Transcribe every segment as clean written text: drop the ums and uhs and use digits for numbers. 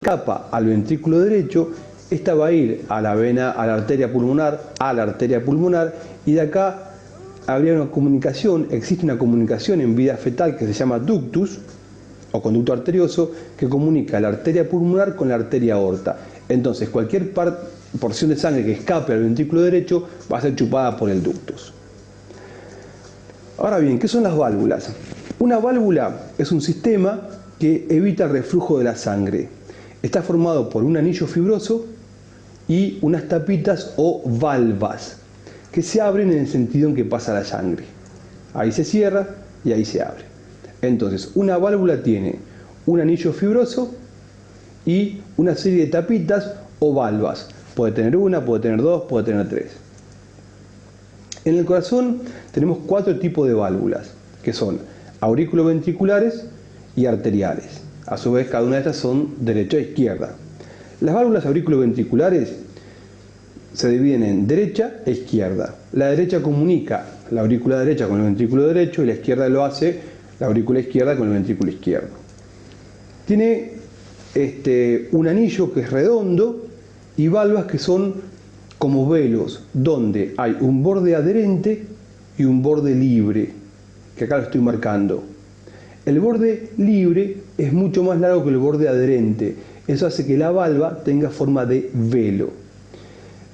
escapa al ventrículo derecho, esta va a ir a la vena, a la arteria pulmonar, y de acá habría una comunicación, existe una comunicación en vida fetal que se llama ductus, o conducto arterioso, que comunica la arteria pulmonar con la arteria aorta. Entonces, cualquier porción de sangre que escape al ventrículo derecho va a ser chupada por el ductus. Ahora bien, ¿qué son las válvulas? Una válvula es un sistema que evita el reflujo de la sangre. Está formado por un anillo fibroso y unas tapitas o valvas que se abren en el sentido en que pasa la sangre. Ahí se cierra y ahí se abre. Entonces, una válvula tiene un anillo fibroso y una serie de tapitas o valvas. Puede tener una, puede tener dos, puede tener tres. En el corazón tenemos 4 tipos de válvulas, que son auriculoventriculares y arteriales. A su vez, cada una de estas son derecha e izquierda. Las válvulas auriculoventriculares se dividen en derecha e izquierda. La derecha comunica la aurícula derecha con el ventrículo derecho y la izquierda lo hace la aurícula izquierda con el ventrículo izquierdo. Tiene un anillo que es redondo y valvas que son como velos, donde hay un borde adherente y un borde libre, que acá lo estoy marcando. El borde libre es mucho más largo que el borde adherente. Eso hace que la valva tenga forma de velo.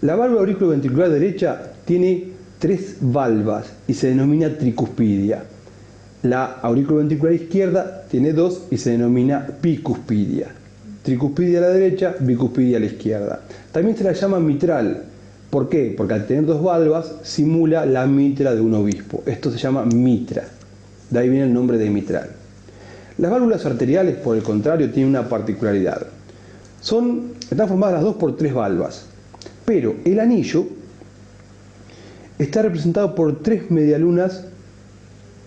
La válvula auriculoventricular derecha tiene 3 valvas y se denomina tricuspidia. La auriculoventricular izquierda tiene 2 y se denomina bicuspidia. Tricuspidia a la derecha, bicuspidia a la izquierda. También se la llama mitral. ¿Por qué? Porque al tener 2 valvas simula la mitra de un obispo. Esto se llama mitra. De ahí viene el nombre de mitral. Las válvulas arteriales, por el contrario, tienen una particularidad. Están formadas las 2 por 3 valvas, pero el anillo está representado por 3 medialunas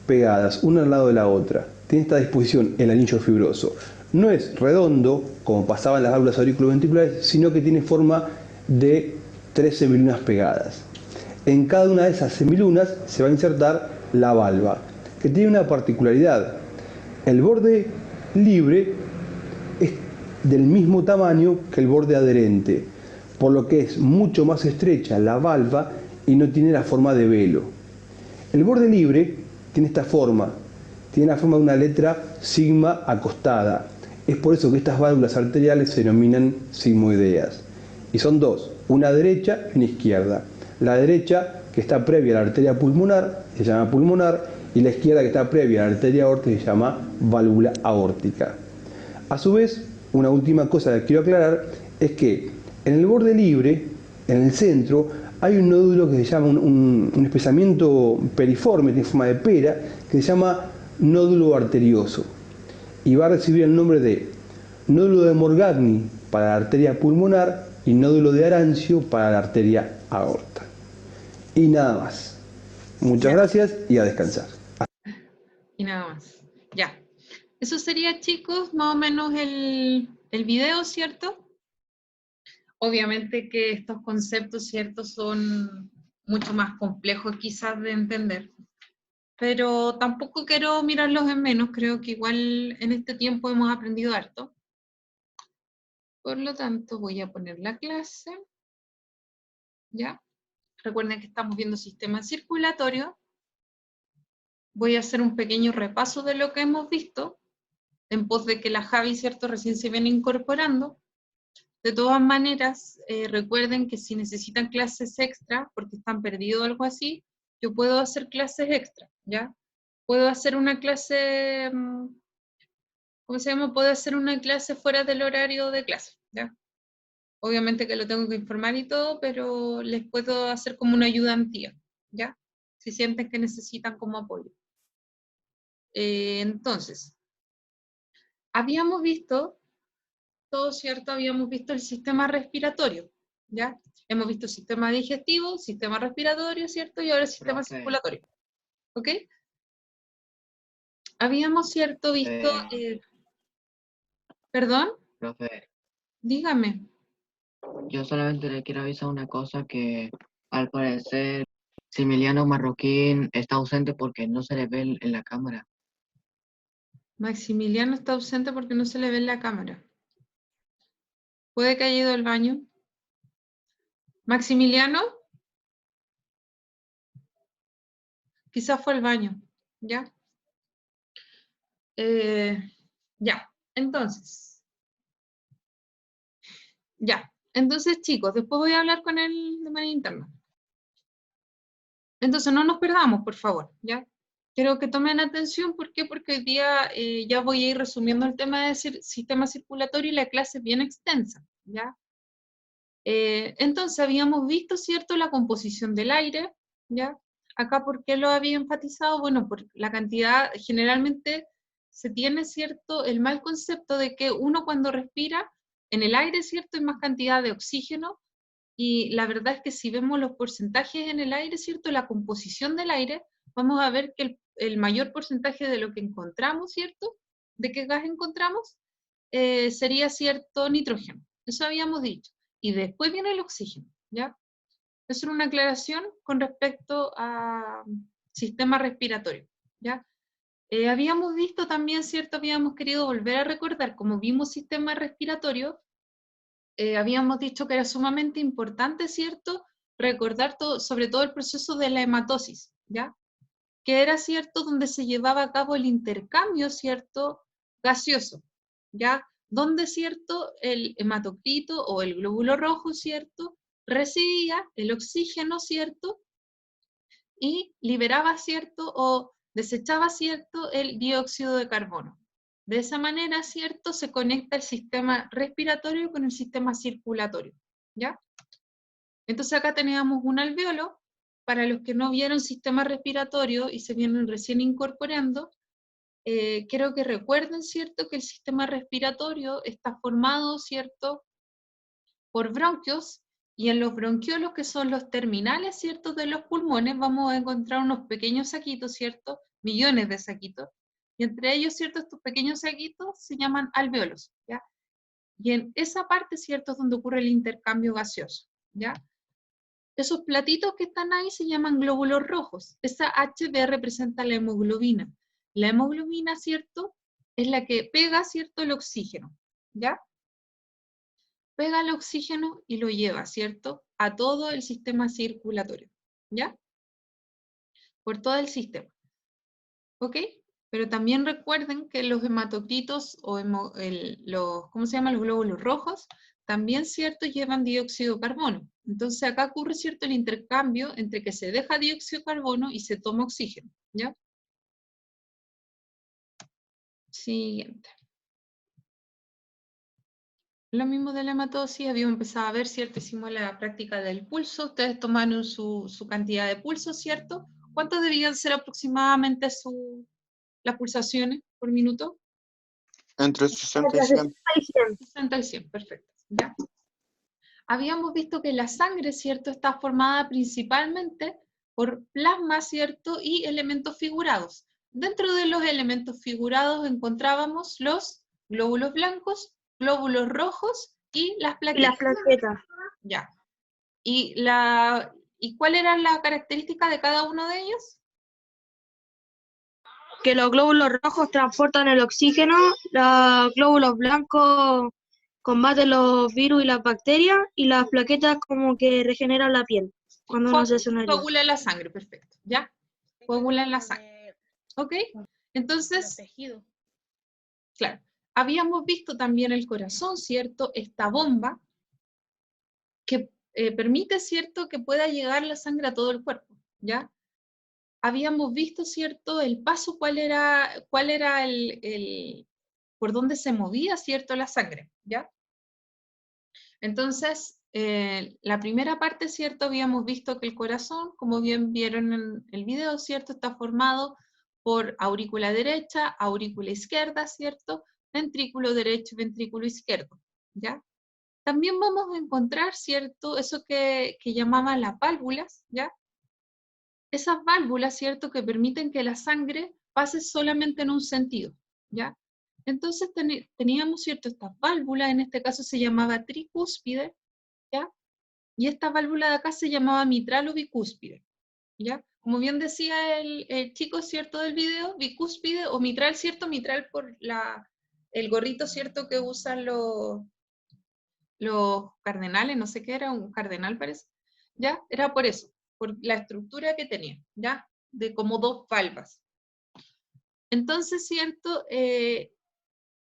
pegadas, una al lado de la otra. Tiene esta disposición el anillo fibroso. No es redondo, como pasaba en las válvulas auriculoventriculares, sino que tiene forma de 3 semilunas pegadas. En cada una de esas semilunas se va a insertar la valva, que tiene una particularidad. El borde libre es del mismo tamaño que el borde adherente, por lo que es mucho más estrecha la valva y no tiene la forma de velo. El borde libre tiene esta forma, tiene la forma de una letra sigma acostada. Es por eso que estas válvulas arteriales se denominan sigmoideas. Y son 2, una derecha y una izquierda. La derecha, que está previa a la arteria pulmonar, se llama pulmonar, y la izquierda, que está previa a la arteria aórtica, se llama válvula aórtica. A su vez, una última cosa que quiero aclarar es que en el borde libre, en el centro, hay un nódulo que se llama un espesamiento periforme, tiene forma de pera, que se llama nódulo arterioso. Y va a recibir el nombre de nódulo de Morgagni para la arteria pulmonar y nódulo de Arancio para la arteria aorta. Y nada más. Muchas gracias y a descansar. Y nada más. Ya. Eso sería, chicos, más o menos el video, ¿cierto? Obviamente que estos conceptos, ¿cierto?, son mucho más complejos quizás de entender, pero tampoco quiero mirarlos en menos, creo que igual en este tiempo hemos aprendido harto. Por lo tanto, voy a poner la clase, ¿ya? Recuerden que estamos viendo sistema circulatorio. Voy a hacer un pequeño repaso de lo que hemos visto, en pos de que la Javi, ¿cierto?, recién se viene incorporando. De todas maneras, recuerden que si necesitan clases extra, porque están perdidos o algo así, yo puedo hacer clases extra, ¿ya? Puedo hacer una clase, ¿cómo se llama? Puedo hacer una clase fuera del horario de clase, ¿ya? Obviamente que lo tengo que informar y todo, pero les puedo hacer como una ayudantía, ¿ya? Si sienten que necesitan como apoyo. Entonces, habíamos visto, todo cierto, habíamos visto el sistema respiratorio, ¿ya? Hemos visto sistema digestivo, sistema respiratorio, ¿cierto? Y ahora el sistema circulatorio, ¿ok? Habíamos, ¿cierto?, visto... ¿Perdón? Profe, Dígame. yo solamente le quiero avisar una cosa, que al parecer Similiano Marroquín está ausente porque no se le ve en la cámara. Maximiliano está ausente porque no se le ve en la cámara. Puede que haya ido al baño. Maximiliano. Quizás fue al baño, ¿ya? Ya, entonces. Ya, entonces chicos, después voy a hablar con él de manera interna. Entonces no nos perdamos, por favor, ¿ya? Quiero que tomen atención, ¿por qué? Porque hoy día ya voy a ir resumiendo el tema del sistema circulatorio y la clase es bien extensa, ¿ya? Entonces habíamos visto, ¿cierto?, la composición del aire, ¿ya? Acá, ¿por qué lo había enfatizado? Bueno, por la cantidad, generalmente se tiene, ¿cierto?, el mal concepto de que uno cuando respira, en el aire, ¿cierto?, hay más cantidad de oxígeno, y la verdad es que si vemos los porcentajes en el aire, ¿cierto?, la composición del aire, vamos a ver que el mayor porcentaje de lo que encontramos, ¿cierto?, de qué gas encontramos, sería, ¿cierto?, nitrógeno. Eso habíamos dicho. Y después viene el oxígeno, ¿ya? Eso es una aclaración con respecto a sistema respiratorio, ¿ya? Habíamos visto también, ¿cierto? Habíamos querido volver a recordar, como vimos sistema respiratorio, habíamos dicho que era sumamente importante, ¿cierto? Recordar todo, sobre todo el proceso de la hematosis, ¿ya? Que era, ¿cierto?, donde se llevaba a cabo el intercambio, ¿cierto?, gaseoso, ¿ya? Donde, ¿cierto?, el hematocrito o el glóbulo rojo, ¿cierto?, recibía el oxígeno, ¿cierto?, y liberaba, ¿cierto?, o desechaba, ¿cierto?, el dióxido de carbono. De esa manera, ¿cierto?, se conecta el sistema respiratorio con el sistema circulatorio, ¿ya? Entonces acá teníamos un alveolo. Para los que no vieron sistema respiratorio y se vienen recién incorporando, quiero que recuerden, ¿cierto?, que el sistema respiratorio está formado, ¿cierto?, por bronquios, y en los bronquiolos, que son los terminales, ¿cierto?, de los pulmones, vamos a encontrar unos pequeños saquitos, ¿cierto?, millones de saquitos, y entre ellos, ¿cierto?, estos pequeños saquitos se llaman alveolos, ¿ya? Y en esa parte, ¿cierto?, es donde ocurre el intercambio gaseoso, ¿ya? Esos platitos que están ahí se llaman glóbulos rojos. Esa HB representa la hemoglobina. La hemoglobina, ¿cierto?, es la que pega, ¿cierto?, el oxígeno, ¿ya? Pega el oxígeno y lo lleva, ¿cierto?, a todo el sistema circulatorio, ¿ya? Por todo el sistema, ¿ok? Pero también recuerden que los hematocritos o ¿cómo se llama?, los glóbulos rojos, también, ¿cierto?, llevan dióxido de carbono. Entonces acá ocurre, ¿cierto?, el intercambio entre que se deja dióxido de carbono y se toma oxígeno, ¿ya? Siguiente. Lo mismo de la hematosis, habíamos empezado a ver, ¿cierto? Hicimos la práctica del pulso, ustedes tomaron su cantidad de pulsos, ¿cierto? ¿Cuántos debían ser aproximadamente las pulsaciones por minuto? Entre 60 y 100. 60 y 100, perfecto. ¿Ya? Habíamos visto que la sangre, ¿cierto?, está formada principalmente por plasma, ¿cierto?, y elementos figurados. Dentro de los elementos figurados encontrábamos los glóbulos blancos, glóbulos rojos y las plaquetas. Ya. ¿Y cuál era la característica de cada uno de ellos? Que los glóbulos rojos transportan el oxígeno, los glóbulos blancos combaten los virus y las bacterias, y las plaquetas como que regeneran la piel cuando uno se hace una herida. Coagula la sangre, perfecto. ¿Ya? Coagula la sangre. ¿Ok? Entonces, claro, habíamos visto también el corazón, ¿cierto? Esta bomba que permite, ¿cierto?, que pueda llegar la sangre a todo el cuerpo, ¿ya? Habíamos visto, ¿cierto?, el paso, cuál era por dónde se movía, ¿cierto?, la sangre, ¿ya? Entonces, la primera parte, ¿cierto?, habíamos visto que el corazón, como bien vieron en el video, ¿cierto?, está formado por aurícula derecha, aurícula izquierda, ¿cierto?, ventrículo derecho, ventrículo izquierdo, ¿ya? También vamos a encontrar, ¿cierto?, eso que llamaban las válvulas, ¿ya? Esas válvulas, ¿cierto?, que permiten que la sangre pase solamente en un sentido, ¿ya? Entonces teníamos, ¿cierto?, estas válvulas, en este caso se llamaba tricúspide, ¿ya? Y esta válvula de acá se llamaba mitral o bicúspide, ¿ya? Como bien decía el chico, ¿cierto?, del video, bicúspide o mitral, ¿cierto? Mitral por el gorrito, ¿cierto?, que usan los cardenales, no sé qué era, un cardenal parece, ¿ya? Era por eso, por la estructura que tenía, ¿ya? De como dos valvas. Entonces, ¿cierto?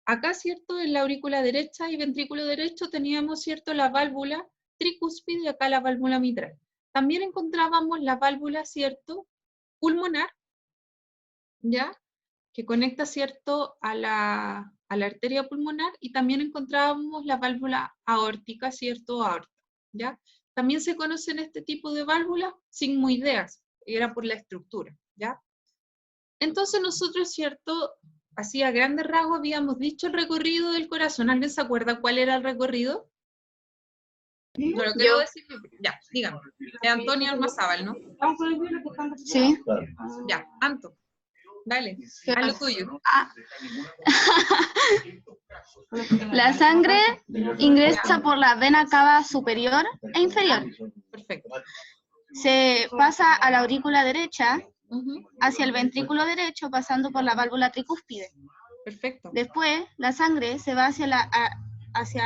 Acá, ¿cierto? En la aurícula derecha y ventrículo derecho teníamos, ¿cierto? La válvula tricúspide y acá la válvula mitral. También encontrábamos la válvula, ¿cierto? Pulmonar, ¿ya? Que conecta, ¿cierto? A la arteria pulmonar, y también encontrábamos la válvula aórtica, ¿cierto? Aorta, ¿ya? También se conocen este tipo de válvulas sigmoideas, era por la estructura, ¿ya? Entonces nosotros, ¿cierto? Así a grandes rasgos habíamos dicho el recorrido del corazón. ¿Alguien se acuerda cuál era el recorrido? No lo quiero decir. Ya, dígame. De Antonio Almazábal, ¿no? Sí. Ya, Anto. Dale, haz lo tuyo. La sangre ingresa por la vena cava superior e inferior. Perfecto. Se pasa a la aurícula derecha, Ujú, hacia el ventrículo derecho, pasando por la válvula tricúspide. perfecto. Después, la sangre se va hacia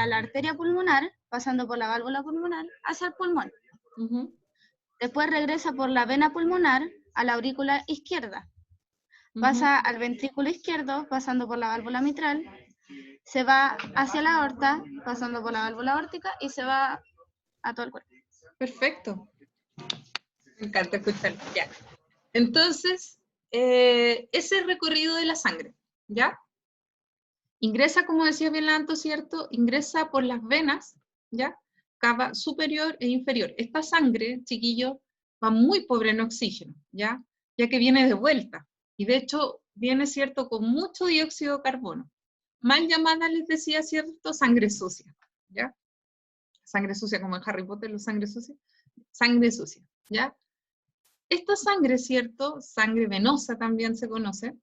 la arteria pulmonar, pasando por la válvula pulmonar, hacia el pulmón. Ujú, Después regresa por la vena pulmonar a la aurícula izquierda. Pasa al ventrículo izquierdo, pasando por la válvula mitral, se va hacia la aorta, pasando por la válvula aórtica, y se va a todo el cuerpo. perfecto. Me encanta escucharlo. Ya. Entonces, ese recorrido de la sangre, ¿ya? Ingresa, como decía bien Anto, ¿cierto? Ingresa por las venas, ¿ya? Cava superior e inferior. Esta sangre, chiquillo, va muy pobre en oxígeno, ¿ya? Ya que viene de vuelta. Y de hecho, viene, ¿cierto?, con mucho dióxido de carbono. Mal llamada, les decía, ¿cierto?, sangre sucia, ¿ya? Sangre sucia, como en Harry Potter, los sangre sucia. Sangre sucia, ¿ya? Esta sangre, ¿cierto? Sangre venosa también se conoce.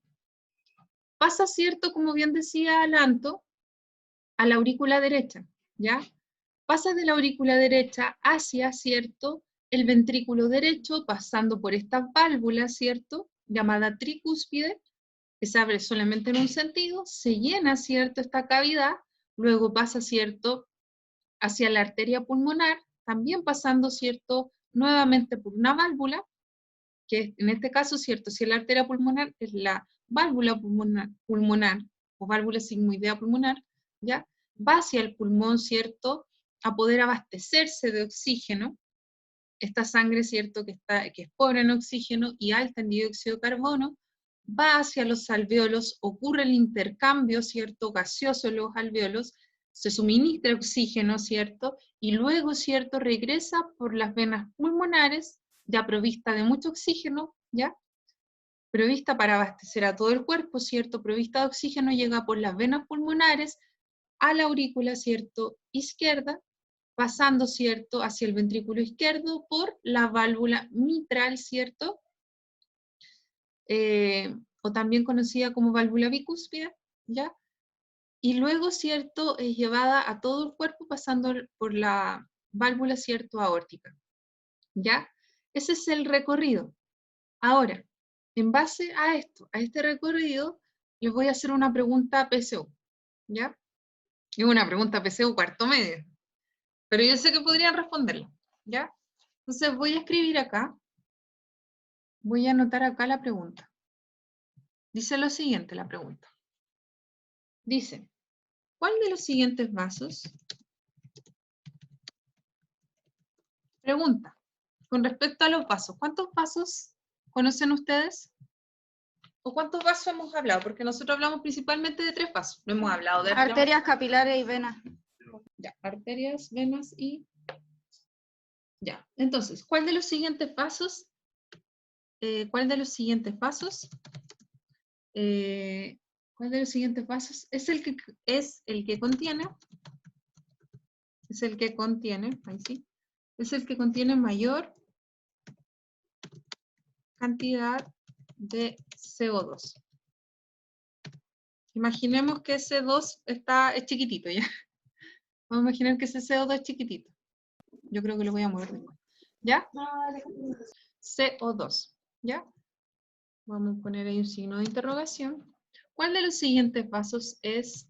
Pasa, ¿cierto?, como bien decía Alanto, a la aurícula derecha, ¿ya? Pasa de la aurícula derecha hacia, ¿cierto?, el ventrículo derecho, pasando por esta válvula, ¿cierto?, llamada tricúspide, que se abre solamente en un sentido, se llena, ¿cierto?, esta cavidad, luego pasa, ¿cierto?, hacia la arteria pulmonar, también pasando, ¿cierto?, nuevamente por una válvula, que en este caso, ¿cierto?, si la arteria pulmonar es la válvula pulmonar o válvula sigmoidea pulmonar, ¿ya? Va hacia el pulmón, ¿cierto?, a poder abastecerse de oxígeno. Esta sangre, ¿cierto?, que es pobre en oxígeno y alta en dióxido de carbono, va hacia los alvéolos, ocurre el intercambio, ¿cierto?, gaseoso en los alvéolos, se suministra oxígeno, ¿cierto?, y luego, ¿cierto?, regresa por las venas pulmonares, ya provista de mucho oxígeno, ¿ya? Provista para abastecer a todo el cuerpo, ¿cierto?, provista de oxígeno, llega por las venas pulmonares a la aurícula, ¿cierto?, izquierda, pasando, ¿cierto?, hacia el ventrículo izquierdo por la válvula mitral, ¿cierto?, o también conocida como válvula bicúspide, ¿ya? Y luego, ¿cierto?, es llevada a todo el cuerpo pasando por la válvula, ¿cierto?, aórtica, ¿ya? Ese es el recorrido. Ahora, en base a esto, a este recorrido, les voy a hacer una pregunta PSU, ¿ya? Es una pregunta PSU cuarto medio, pero yo sé que podrían responderla, ¿ya? Entonces voy a escribir acá, voy a anotar acá la pregunta. Dice lo siguiente la pregunta. Dice, ¿cuál de los siguientes vasos? Pregunta, con respecto a los vasos, ¿cuántos vasos conocen ustedes? ¿O cuántos vasos hemos hablado? Porque nosotros hablamos principalmente de 3 vasos. No hemos hablado de Arterias, capilares y venas. ya, arterias, venas y... Ya, entonces, ¿cuál de los siguientes vasos? ¿Cuál de los siguientes vasos? ¿Cuál de los siguientes vasos es el que contiene? Es el que contiene, ahí sí. Es el que contiene mayor cantidad de CO2. Imaginemos que ese 2 es chiquitito, ¿ya? Vamos a imaginar que ese CO2 es chiquitito. Yo creo que lo voy a mover después. ¿Ya? CO2, ¿ya? Vamos a poner ahí un signo de interrogación. ¿Cuál de los siguientes vasos es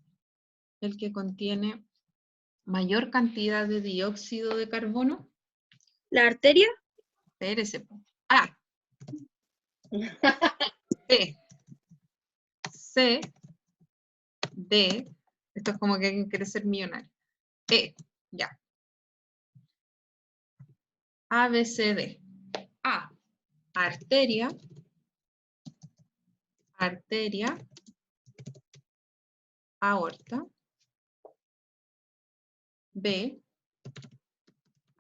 el que contiene mayor cantidad de dióxido de carbono? La arteria. Espérese, po. A. B. C. D. Esto es como que alguien quiere ser millonario. E. Ya. A, B, C, D. A. Arteria. Arteria. Aorta. B.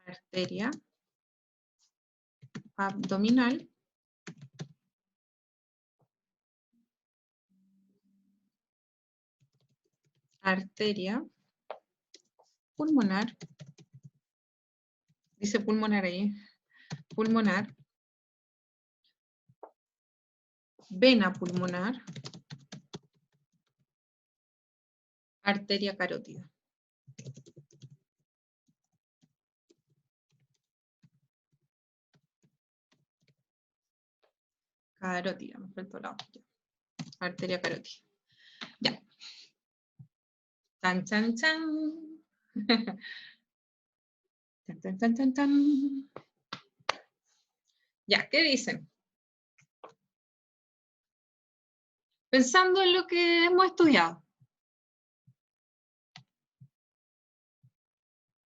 Arteria abdominal. Arteria pulmonar. Dice pulmonar ahí. Pulmonar. Vena pulmonar. Arteria carótida. Carótida, me faltó la otra. Arteria carótida. Ya. Chan, chan, chan. Chan, chan, chan, chan, chan. Ya, ¿qué dicen? Pensando en lo que hemos estudiado.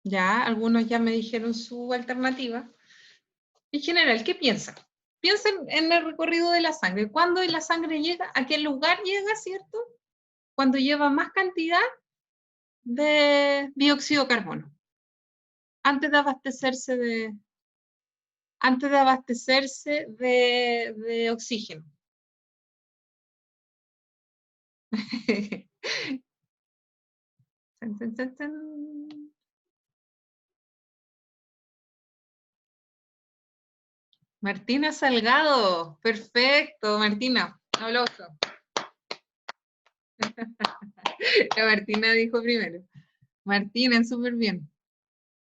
Ya, algunos ya me dijeron su alternativa. En general, ¿qué piensan? Piensen en el recorrido de la sangre. ¿Cuándo la sangre llega? ¿A qué lugar llega, cierto? Cuando lleva más cantidad de dióxido de carbono. Antes de abastecerse de oxígeno. Tan, tan, tan, tan. Martina Salgado, perfecto, Martina, un aplauso. La Martina dijo primero. Martina, súper bien.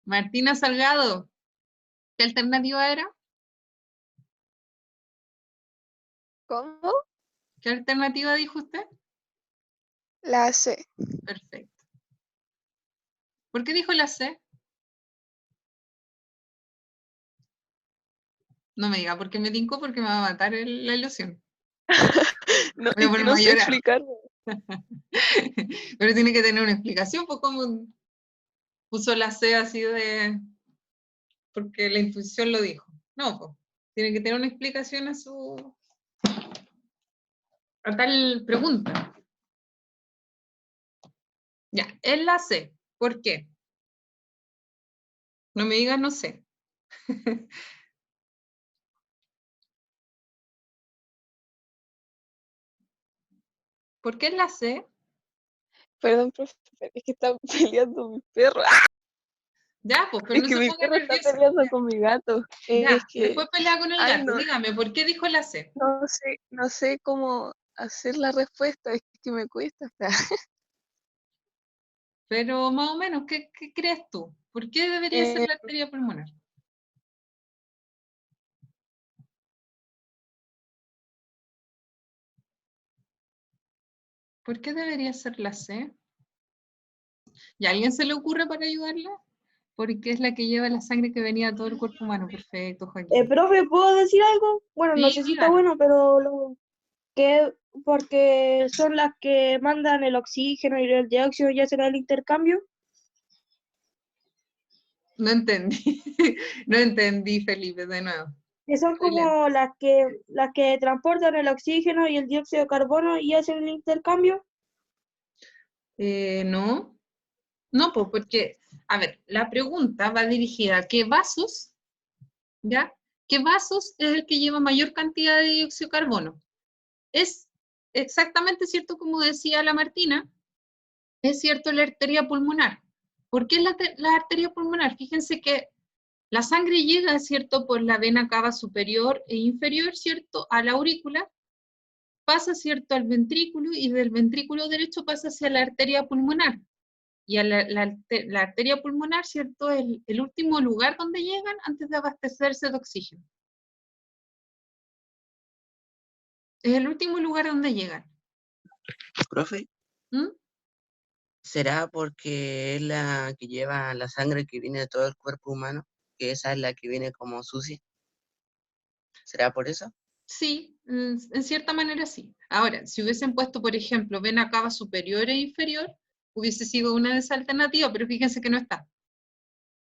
Martina Salgado, ¿qué alternativa era? ¿Cómo? ¿Qué alternativa dijo usted? La C. Perfecto. ¿Por qué dijo la C? No me diga, porque me tincó, porque me va a matar la ilusión. No, Voy a es que ponerme no a sé llorar. explicarlo. Pero tiene que tener una explicación, pues cómo puso la C así de... porque la intuición lo dijo. No, pues tiene que tener una explicación a tal pregunta. Ya, es la C. ¿Por qué? No me digas no sé. ¿Por qué es la C? Perdón, profe, es que está peleando mi perro. ¡Ah! Ya, pues, pero Es no que se mi ponga perro está nerviosa. peleando con mi gato. Es Ya, que, después pelea con el ay, gato. no, Dígame, ¿por qué dijo la C? no sé cómo hacer la respuesta, es que me cuesta. Pero más o menos, ¿qué crees tú? ¿Por qué debería ser la arteria pulmonar? ¿Por qué debería ser la C? ¿Y a alguien se le ocurre para ayudarla? Porque es la que lleva la sangre que venía a todo el cuerpo humano. Perfecto, Joaquín. Profe, ¿puedo decir algo? Bueno, no Sí, sé si está dígame. bueno, pero que porque son las que mandan el oxígeno y el dióxido y hacen el intercambio. No entendí. No entendí, Felipe, de nuevo. Que son Estoy lento. como las que transportan el oxígeno y el dióxido de carbono y hacen el intercambio. No. No, pues porque, a ver, la pregunta va dirigida a qué vasos, ¿ya? ¿Qué vasos es el que lleva mayor cantidad de dióxido de carbono? Es exactamente cierto como decía la Martina, es cierto la arteria pulmonar. ¿Por qué la arteria pulmonar? Fíjense que la sangre llega, ¿cierto?, por la vena cava superior e inferior, ¿cierto?, a la aurícula, pasa, ¿cierto?, al ventrículo y del ventrículo derecho pasa hacia la arteria pulmonar. Y a la arteria pulmonar, ¿cierto?, es el último lugar donde llegan antes de abastecerse de oxígeno. Es el último lugar donde llegan. Profe, ¿Mm? ¿Será porque es la que lleva la sangre que viene de todo el cuerpo humano? Que esa es la que viene como sucia. ¿Será por eso? Sí, en cierta manera sí. Ahora, si hubiesen puesto, por ejemplo, vena cava superior e inferior, hubiese sido una de esas alternativas, pero fíjense que no está.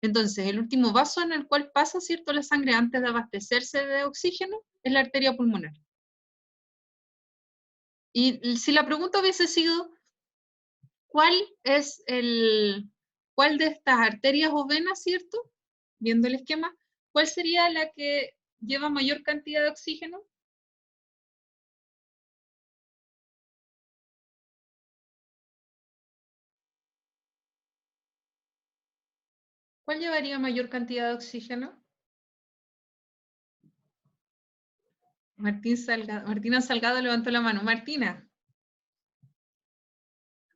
Entonces, el último vaso en el cual pasa, ¿cierto?, la sangre antes de abastecerse de oxígeno es la arteria pulmonar. Y si la pregunta hubiese sido, ¿cuál de estas arterias o venas, ¿cierto?, viendo el esquema, ¿cuál sería la que lleva mayor cantidad de oxígeno? ¿Cuál llevaría mayor cantidad de oxígeno? Martina Salgado levantó la mano. Martina.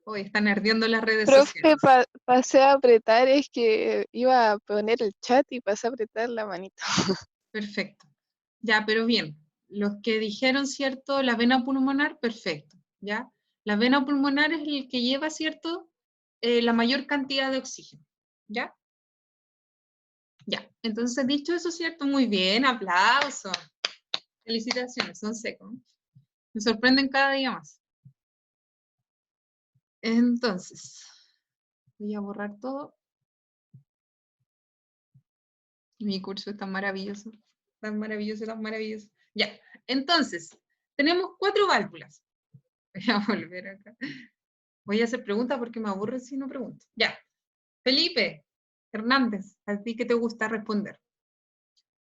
Hoy están ardiendo las redes Profe, sociales. pasé a apretar, es que iba a poner el chat y pasé a apretar la manito. Perfecto. Ya, pero bien. Los que dijeron, ¿cierto? La vena pulmonar, perfecto. ¿Ya? La vena pulmonar es el que lleva, ¿cierto? La mayor cantidad de oxígeno. ¿Ya? Ya. Entonces, dicho eso, ¿cierto? Muy bien, aplauso. Felicitaciones, son secos. Me sorprenden cada día más. Entonces, voy a borrar todo. Mi curso es tan maravilloso, tan maravilloso, tan maravilloso. Ya, entonces, tenemos 4 válvulas. Voy a volver acá. Voy a hacer preguntas porque me aburre si no pregunto. Ya, Felipe Hernández, ¿a ti qué te gusta responder?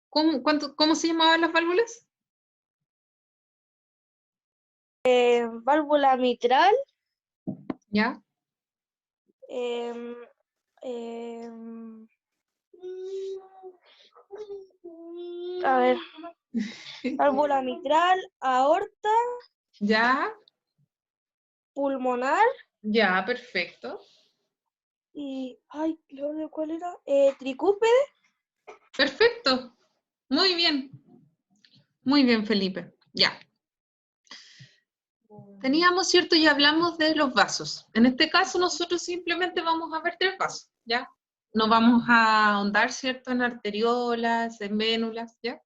¿Cómo se llamaban las válvulas? Válvula mitral, ¿Ya? em, em, a ver, válvula mitral, aorta, ¿Ya? pulmonar Ya, perfecto. y, ay, ¿cuál era? Tricúspide. Perfecto. Muy bien. Muy bien, Felipe. Ya. Teníamos, ¿cierto? Y hablamos de los vasos. En este caso, nosotros simplemente vamos a ver 3 vasos, ¿ya? No vamos a ahondar, ¿cierto? En arteriolas, en vénulas, ¿ya?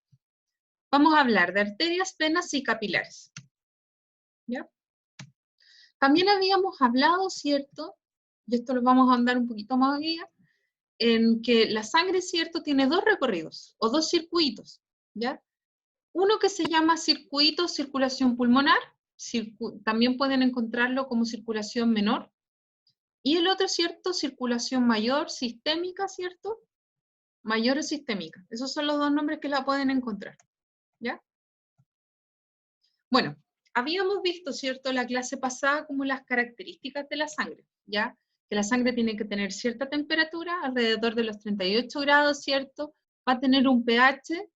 Vamos a hablar de arterias, venas y capilares, ¿ya? También habíamos hablado, ¿cierto? Y esto lo vamos a ahondar un poquito más hoy día, en que la sangre, ¿cierto? Tiene 2 recorridos, o 2 circuitos, ¿ya? Uno que se llama circuito circulación pulmonar, también pueden encontrarlo como circulación menor, y el otro, ¿cierto? Circulación mayor, sistémica, ¿cierto? Mayor o sistémica. Esos son los 2 nombres que la pueden encontrar, ¿ya? Bueno, habíamos visto, ¿cierto? La clase pasada como las características de la sangre, ¿ya? Que la sangre tiene que tener cierta temperatura, alrededor de los 38 grados, ¿cierto? Va a tener un pH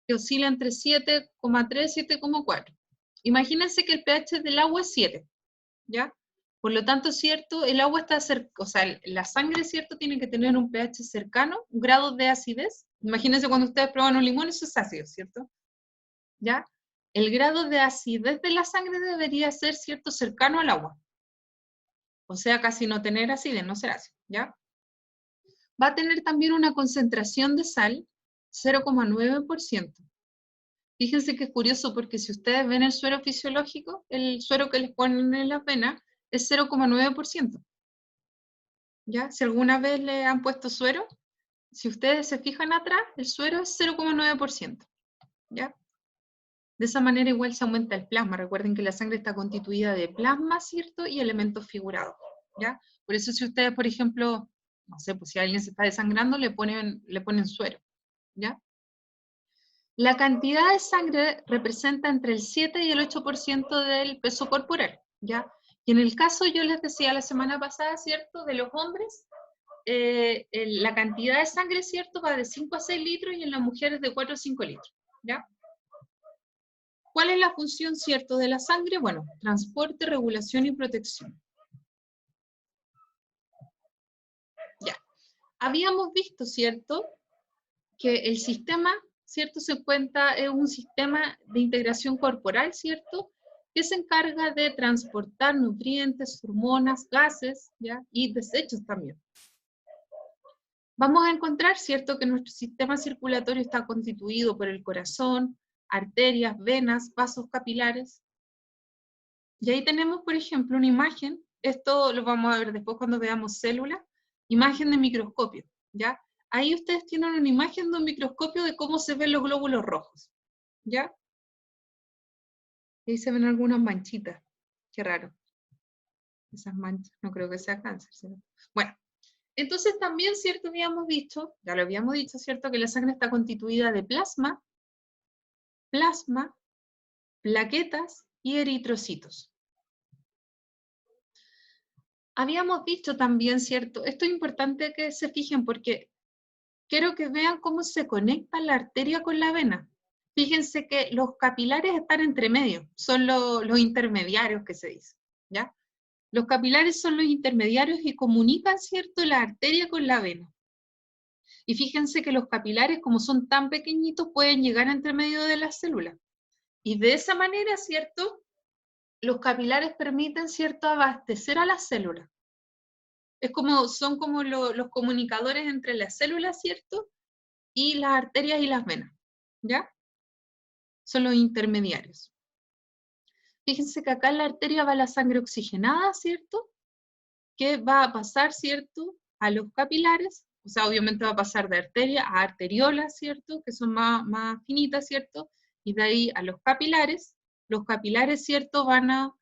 que oscila entre 7,3 y 7,4. Imagínense que el pH del agua es 7, ¿ya? Por lo tanto, ¿cierto? El agua está cerca, o sea, la sangre, ¿cierto? Tiene que tener un pH cercano, un grado de acidez. Imagínense cuando ustedes prueban un limón, eso es ácido, ¿cierto? ¿Ya? El grado de acidez de la sangre debería ser, ¿cierto? Cercano al agua. O sea, casi no tener acidez, no ser ácido, ¿ya? Va a tener también una concentración de sal, 0,9%. Fíjense que es curioso porque si ustedes ven el suero fisiológico, el suero que les ponen en la vena es 0,9%. ¿Ya? Si alguna vez le han puesto suero, si ustedes se fijan atrás, el suero es 0,9%. ¿Ya? De esa manera igual se aumenta el plasma. Recuerden que la sangre está constituida de plasma, ¿cierto? Y elementos figurados. ¿Ya? Por eso si ustedes, por ejemplo, no sé, pues si alguien se está desangrando, le ponen suero. ¿Ya? La cantidad de sangre representa entre el 7 y el 8% del peso corporal, ¿ya? Y en el caso, yo les decía la semana pasada, ¿cierto?, de los hombres, la cantidad de sangre, ¿cierto?, va de 5 a 6 litros y en las mujeres de 4 a 5 litros, ¿ya? ¿Cuál es la función, cierto, de la sangre? Bueno, transporte, regulación y protección. Ya. Habíamos visto, ¿cierto?, que el sistema, ¿cierto?, se cuenta, es un sistema de integración corporal, ¿cierto?, que se encarga de transportar nutrientes, hormonas, gases, ¿ya? Y desechos también. Vamos a encontrar, ¿cierto?, que nuestro sistema circulatorio está constituido por el corazón, arterias, venas, vasos capilares. Y ahí tenemos, por ejemplo, una imagen, esto lo vamos a ver después cuando veamos células, imagen de microscopio, ¿ya? Ahí ustedes tienen una imagen de un microscopio de cómo se ven los glóbulos rojos, ¿ya? Ahí se ven algunas manchitas, qué raro. Esas manchas, no creo que sea cáncer, ¿cierto? Bueno, entonces también, ¿cierto? Habíamos dicho, ya lo habíamos dicho, ¿cierto? Que la sangre está constituida de plasma, plaquetas y eritrocitos. Habíamos dicho también, ¿cierto? Esto es importante que se fijen porque quiero que vean cómo se conecta la arteria con la vena. Fíjense que los capilares están entre medio, son los intermediarios que se dice, ¿ya? Los capilares son los intermediarios y comunican, ¿cierto?, la arteria con la vena. Y fíjense que los capilares, como son tan pequeñitos, pueden llegar entre medio de las células. Y de esa manera, ¿cierto?, los capilares permiten, ¿cierto?, abastecer a las células. Son como los comunicadores entre las células, ¿cierto?, y las arterias y las venas, ¿ya? Son los intermediarios. Fíjense que acá en la arteria va la sangre oxigenada, ¿cierto?, que va a pasar, ¿cierto?, a los capilares, o sea, obviamente va a pasar de arteria a arteriolas, ¿cierto?, que son más finitas, ¿cierto?, y de ahí a los capilares, ¿cierto?, van a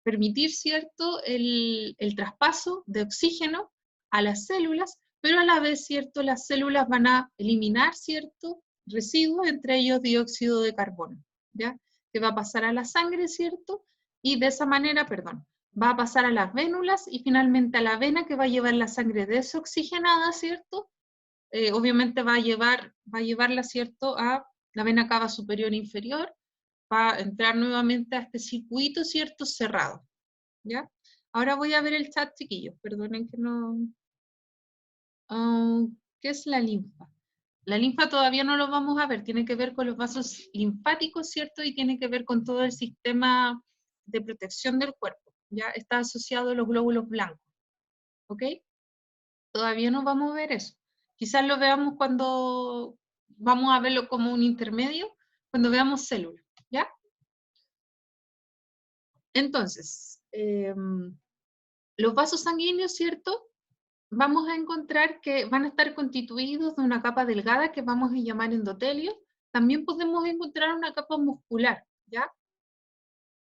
permitir, ¿cierto?, el traspaso de oxígeno a las células, pero a la vez, ¿cierto?, las células van a eliminar, ¿cierto?, residuos, entre ellos dióxido de carbono, ¿ya?, que va a pasar a la sangre, ¿cierto?, y de esa manera, va a pasar a las vénulas y finalmente a la vena que va a llevar la sangre desoxigenada, ¿cierto? Obviamente va a llevarla, ¿cierto?, a la vena cava superior e inferior, va a entrar nuevamente a este circuito, ¿cierto?, cerrado, ¿ya? Ahora voy a ver el chat, chiquillos, perdonen que no... ¿Qué es la linfa? La linfa todavía no lo vamos a ver, tiene que ver con los vasos linfáticos, ¿cierto? Y tiene que ver con todo el sistema de protección del cuerpo, ¿ya? Está asociado a los glóbulos blancos, ¿ok? Todavía no vamos a ver eso. Quizás lo veamos cuando vamos a verlo como un intermedio, cuando veamos células, ¿ya? Entonces, los vasos sanguíneos, ¿cierto? Vamos a encontrar que van a estar constituidos de una capa delgada que vamos a llamar endotelio. También podemos encontrar una capa muscular, ¿ya?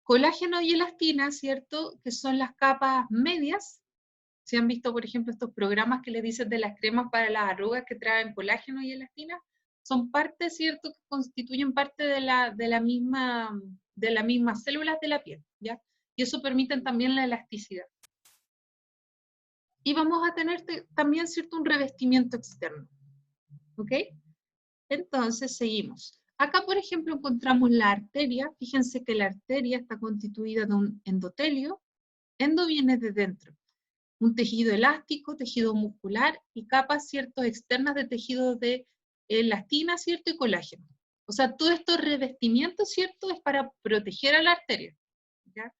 Colágeno y elastina, ¿cierto? Que son las capas medias. Si han visto, por ejemplo, estos programas que les dicen de las cremas para las arrugas que traen colágeno y elastina, son parte, ¿cierto?, que constituyen parte de las mismas células de la piel, ¿ya? Y eso permite también la elasticidad. Y vamos a tener también, ¿cierto?, un revestimiento externo, ¿ok? Entonces, seguimos. Acá, por ejemplo, encontramos la arteria. Fíjense que la arteria está constituida de un endotelio. Endo viene de dentro. Un tejido elástico, tejido muscular y capas, ¿cierto?, externas de tejido de elastina, ¿cierto?, y colágeno. O sea, todo esto revestimiento, ¿cierto?, es para proteger a la arteria, ¿ya?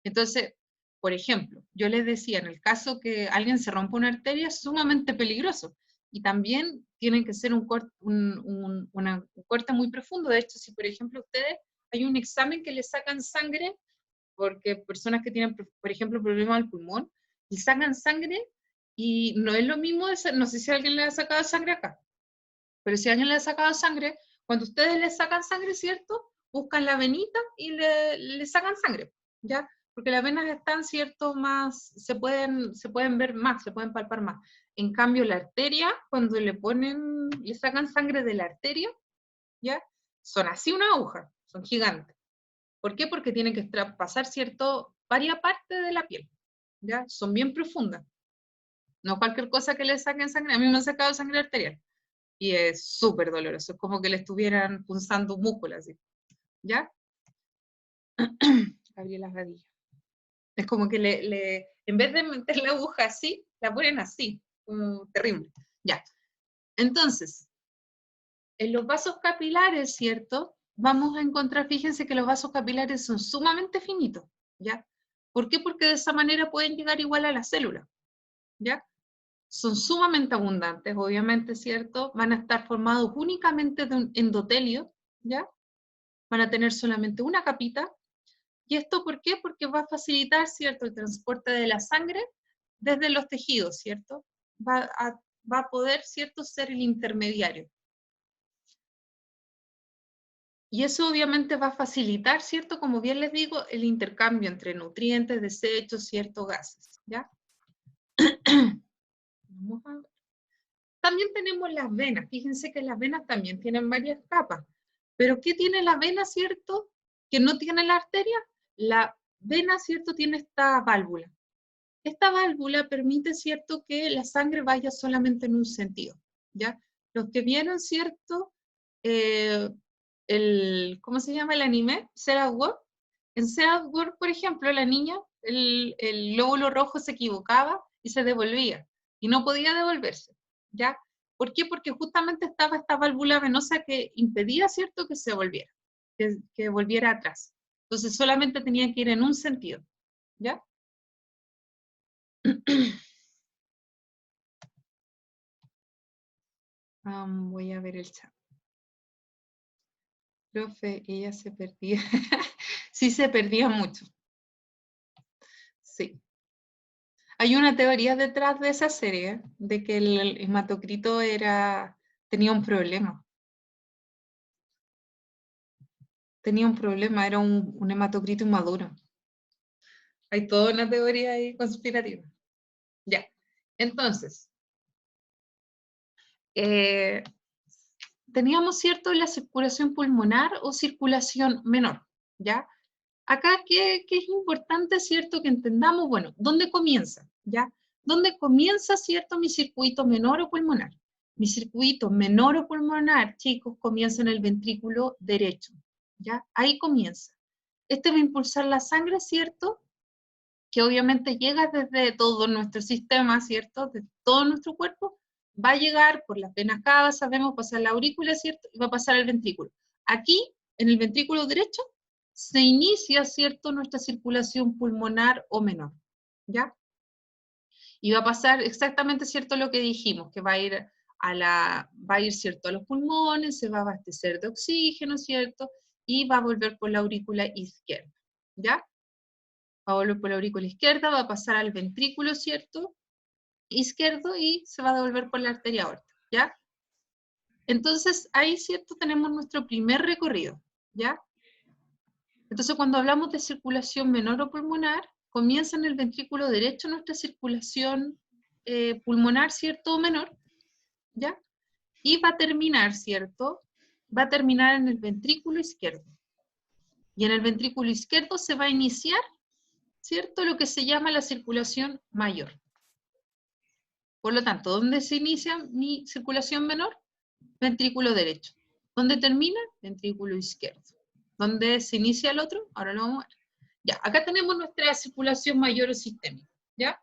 Entonces, por ejemplo, yo les decía, en el caso que alguien se rompa una arteria, es sumamente peligroso. Y también tiene que ser un corte muy profundo. De hecho, si por ejemplo ustedes, hay un examen que le sacan sangre, porque personas que tienen, por ejemplo, problemas al pulmón, y sacan sangre, y no es lo mismo, no sé si alguien le ha sacado sangre acá, pero si alguien le ha sacado sangre, cuando ustedes le sacan sangre, ¿cierto?, buscan la venita y le sacan sangre, ¿ya? Porque las venas están, ¿cierto?, se pueden ver más, se pueden palpar más. En cambio, la arteria, cuando le sacan sangre de la arteria, ¿ya?, son así una aguja, son gigantes. ¿Por qué? Porque tienen que pasar, ¿cierto?, varias partes de la piel, ¿ya? Son bien profundas. No cualquier cosa que le saquen sangre, a mí me han sacado sangre arterial, y es súper doloroso, es como que le estuvieran punzando un músculo así, ¿ya? Gabriela Gadilla. Es como que en vez de meter la aguja así, la ponen así, terrible, ya. Entonces, en los vasos capilares, ¿cierto?, vamos a encontrar, fíjense que los vasos capilares son sumamente finitos, ¿ya? ¿Por qué? Porque de esa manera pueden llegar igual a la célula, ¿ya? Son sumamente abundantes, obviamente, ¿cierto? Van a estar formados únicamente de un endotelio, ¿ya? Van a tener solamente una capita. ¿Y esto por qué? Porque va a facilitar, ¿cierto?, el transporte de la sangre desde los tejidos, ¿cierto? Va a poder, ¿cierto?, ser el intermediario. Y eso obviamente va a facilitar, ¿cierto?, como bien les digo, el intercambio entre nutrientes, desechos, ¿cierto?, gases, ¿ya? Vamos a ver. También tenemos las venas. Fíjense que las venas también tienen varias capas. Pero ¿qué tiene la vena, cierto?, que no tiene la arteria? La vena, ¿cierto?, tiene esta válvula. Esta válvula permite, ¿cierto?, que la sangre vaya solamente en un sentido, ¿ya? Los que vieron, ¿cierto?, ¿cómo se llama el anime? Set World. En Set World, por ejemplo, la niña, el glóbulo rojo se equivocaba y se devolvía, y no podía devolverse, ¿ya? ¿Por qué? Porque justamente estaba esta válvula venosa que impedía, ¿cierto?, que se volviera, que volviera atrás. Entonces solamente tenía que ir en un sentido, ¿ya? Voy a ver el chat. Profe, ella se perdía. Sí, se perdía mucho. Sí. Hay una teoría detrás de esa serie, de que el hematocrito tenía un problema. Tenía un problema, era un hematocrito inmaduro. Hay toda una teoría ahí conspirativa. Ya, entonces, teníamos, ¿cierto?, la circulación pulmonar o circulación menor, ¿ya? Acá, ¿qué es importante, cierto?, que entendamos, bueno, ¿dónde comienza? ¿Ya? ¿Dónde comienza, cierto, mi circuito menor o pulmonar? Mi circuito menor o pulmonar, chicos, comienza en el ventrículo derecho, ¿ya? Ahí comienza. Este va a impulsar la sangre, ¿cierto?, que obviamente llega desde todo nuestro sistema, ¿cierto?, de todo nuestro cuerpo, va a llegar por las venas cavas, sabemos, pasar la aurícula, ¿cierto?, y va a pasar al ventrículo. Aquí, en el ventrículo derecho, se inicia, ¿cierto?, nuestra circulación pulmonar o menor, ¿ya? Y va a pasar exactamente, ¿cierto?, lo que dijimos, que va a ir, ¿cierto?, a los pulmones, se va a abastecer de oxígeno, ¿cierto?, y va a volver por la aurícula izquierda, ¿ya? Va a volver por la aurícula izquierda, va a pasar al ventrículo, ¿cierto?, izquierdo, y se va a devolver por la arteria aorta, ¿ya? Entonces, ahí, ¿cierto?, tenemos nuestro primer recorrido, ¿ya? Entonces, cuando hablamos de circulación menor o pulmonar, comienza en el ventrículo derecho nuestra circulación pulmonar, ¿cierto?, o menor, ¿ya? Y va a terminar, ¿cierto?, va a terminar en el ventrículo izquierdo. Y en el ventrículo izquierdo se va a iniciar, ¿cierto?, lo que se llama la circulación mayor. Por lo tanto, ¿dónde se inicia mi circulación menor? Ventrículo derecho. ¿Dónde termina? Ventrículo izquierdo. ¿Dónde se inicia el otro? Ahora lo vamos a ver. Ya, acá tenemos nuestra circulación mayor o sistémica, ¿ya?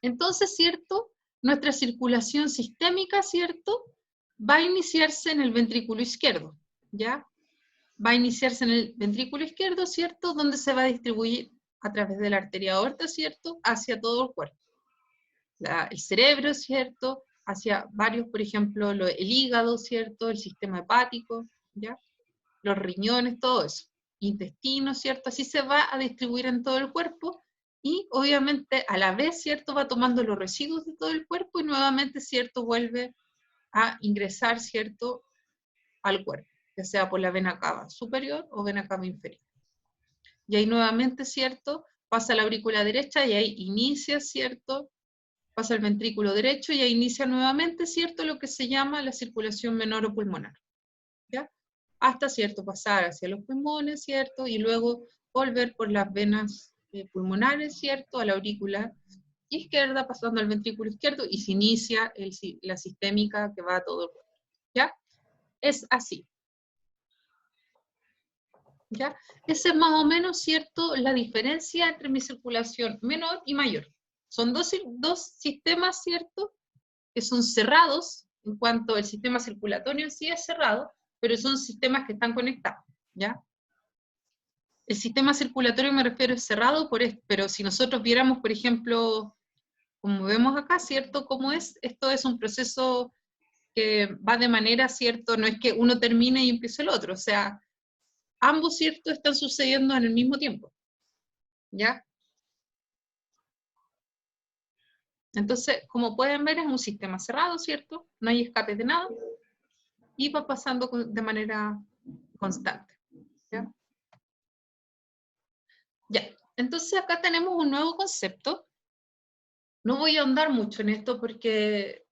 Entonces, ¿cierto? Nuestra circulación sistémica, ¿cierto?, va a iniciarse en el ventrículo izquierdo, ¿ya? Va a iniciarse en el ventrículo izquierdo, ¿cierto?, donde se va a distribuir a través de la arteria aorta, ¿cierto?, hacia todo el cuerpo. El cerebro, ¿cierto?, hacia varios, por ejemplo, el hígado, ¿cierto?, el sistema hepático, ¿ya?, los riñones, todo eso, intestino, ¿cierto?, así se va a distribuir en todo el cuerpo, y obviamente a la vez, ¿cierto?, va tomando los residuos de todo el cuerpo, y nuevamente, ¿cierto?, vuelve a ingresar, ¿cierto?, al cuerpo, ya sea por la vena cava superior o vena cava inferior. Y ahí nuevamente, ¿cierto?, pasa a la aurícula derecha, y ahí inicia, ¿cierto?, pasa al ventrículo derecho, y ahí inicia nuevamente, ¿cierto?, lo que se llama la circulación menor o pulmonar, ¿ya? Hasta, ¿cierto?, pasar hacia los pulmones, ¿cierto?, y luego volver por las venas pulmonares, ¿cierto?, a la aurícula izquierda, pasando al ventrículo izquierdo, y se inicia la sistémica que va a todo el cuerpo, ¿ya? Es así, ¿ya? Esa es más o menos, ¿cierto?, la diferencia entre mi circulación menor y mayor. Son dos sistemas, ¿cierto?, que son cerrados, en cuanto al sistema circulatorio en sí es cerrado, pero son sistemas que están conectados, ¿ya? El sistema circulatorio me refiero es cerrado, pero si nosotros viéramos, por ejemplo, como vemos acá, ¿cierto? ¿Cómo es? Esto es un proceso que va de manera, ¿cierto? No es que uno termine y empiece el otro, o sea, ambos, ¿cierto? Están sucediendo en el mismo tiempo, ¿ya? Entonces, como pueden ver, es un sistema cerrado, ¿cierto? No hay escape de nada, y va pasando de manera constante, ¿ya? Ya, entonces acá tenemos un nuevo concepto. No voy a ahondar mucho en esto porque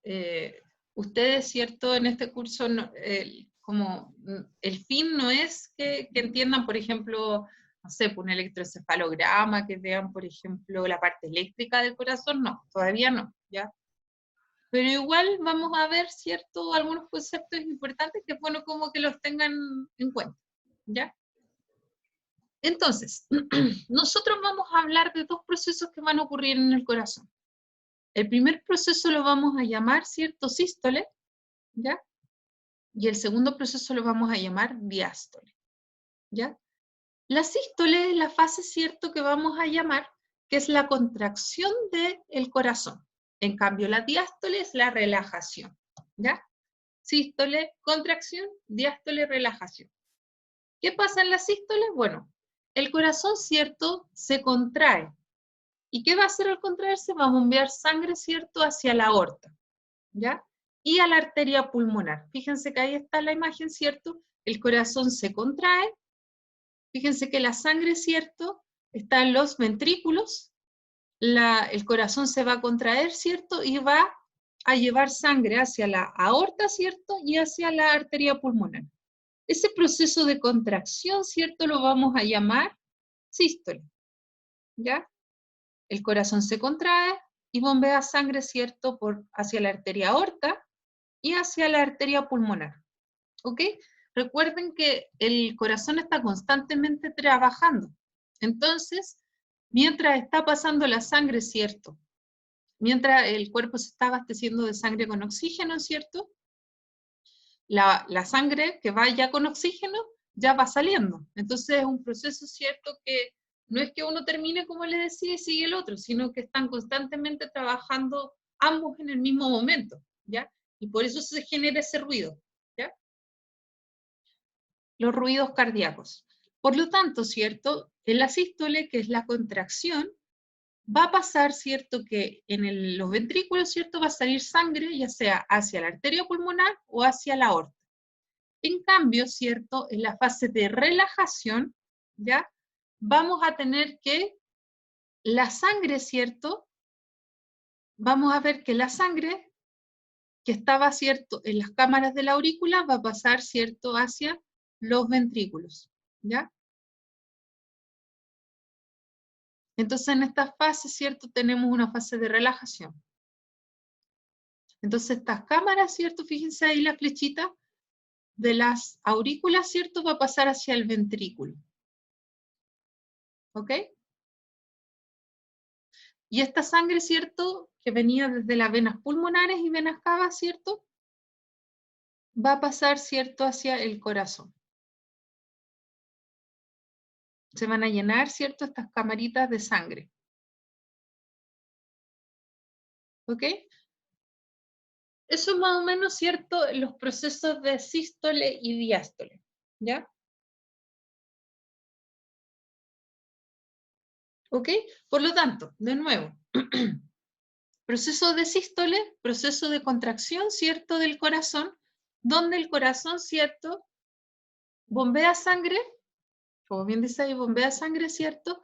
ustedes, ¿cierto? En este curso, como el fin no es que entiendan, por ejemplo, no sé, un electroencefalograma, que vean, por ejemplo, la parte eléctrica del corazón, no, todavía no, ¿ya? Pero igual vamos a ver, ¿cierto? Algunos conceptos importantes que es bueno como que los tengan en cuenta, ¿ya? Entonces, nosotros vamos a hablar de dos procesos que van a ocurrir en el corazón. El primer proceso lo vamos a llamar, ¿cierto? Sístole, ¿ya? Y el segundo proceso lo vamos a llamar diástole, ¿ya? La sístole es la fase, ¿cierto?, que vamos a llamar, que es la contracción del corazón. En cambio, la diástole es la relajación, ¿ya? Sístole, contracción, diástole, relajación. ¿Qué pasa en la sístole? Bueno, el corazón, ¿cierto?, se contrae. ¿Y qué va a hacer al contraerse? Va a bombear sangre, ¿cierto?, hacia la aorta, ¿ya? Y a la arteria pulmonar. Fíjense que ahí está la imagen, ¿cierto? El corazón se contrae. Fíjense que la sangre, ¿cierto?, está en los ventrículos. El corazón se va a contraer, ¿cierto? Y va a llevar sangre hacia la aorta, ¿cierto? Y hacia la arteria pulmonar. Ese proceso de contracción, ¿cierto?, lo vamos a llamar sístole, ¿ya? El corazón se contrae y bombea sangre, ¿cierto?, hacia la arteria aorta y hacia la arteria pulmonar, ¿ok? Recuerden que el corazón está constantemente trabajando. Entonces, mientras está pasando la sangre, ¿cierto? Mientras el cuerpo se está abasteciendo de sangre con oxígeno, ¿cierto? La sangre que va ya con oxígeno ya va saliendo. Entonces es un proceso, ¿cierto?, que no es que uno termine, como le decía, y sigue el otro, sino que están constantemente trabajando ambos en el mismo momento, ¿ya? Y por eso se genera ese ruido, ¿ya? Los ruidos cardíacos. Por lo tanto, ¿cierto?, en la sístole, que es la contracción, va a pasar, ¿cierto?, que en los ventrículos, ¿cierto?, va a salir sangre, ya sea hacia la arteria pulmonar o hacia la aorta. En cambio, ¿cierto?, en la fase de relajación, ¿ya?, vamos a tener que la sangre, ¿cierto?, vamos a ver que la sangre que estaba, ¿cierto?, en las cámaras de la aurícula va a pasar, ¿cierto?, hacia los ventrículos, ¿ya? Entonces, en esta fase, ¿cierto?, tenemos una fase de relajación. Entonces, estas cámaras, ¿cierto?, fíjense ahí la flechita, de las aurículas, ¿cierto?, va a pasar hacia el ventrículo. ¿Ok? Y esta sangre, ¿cierto?, que venía desde las venas pulmonares y venas cavas, ¿cierto?, va a pasar, ¿cierto?, hacia el corazón. Se van a llenar, ¿cierto?, estas camaritas de sangre. ¿Ok? Eso es más o menos, ¿cierto?, los procesos de sístole y diástole, ¿ya? ¿Ok? Por lo tanto, de nuevo, proceso de sístole, proceso de contracción, ¿cierto?, del corazón, donde el corazón, ¿cierto?, bombea sangre, como bien dice ahí, bombea sangre, ¿cierto?,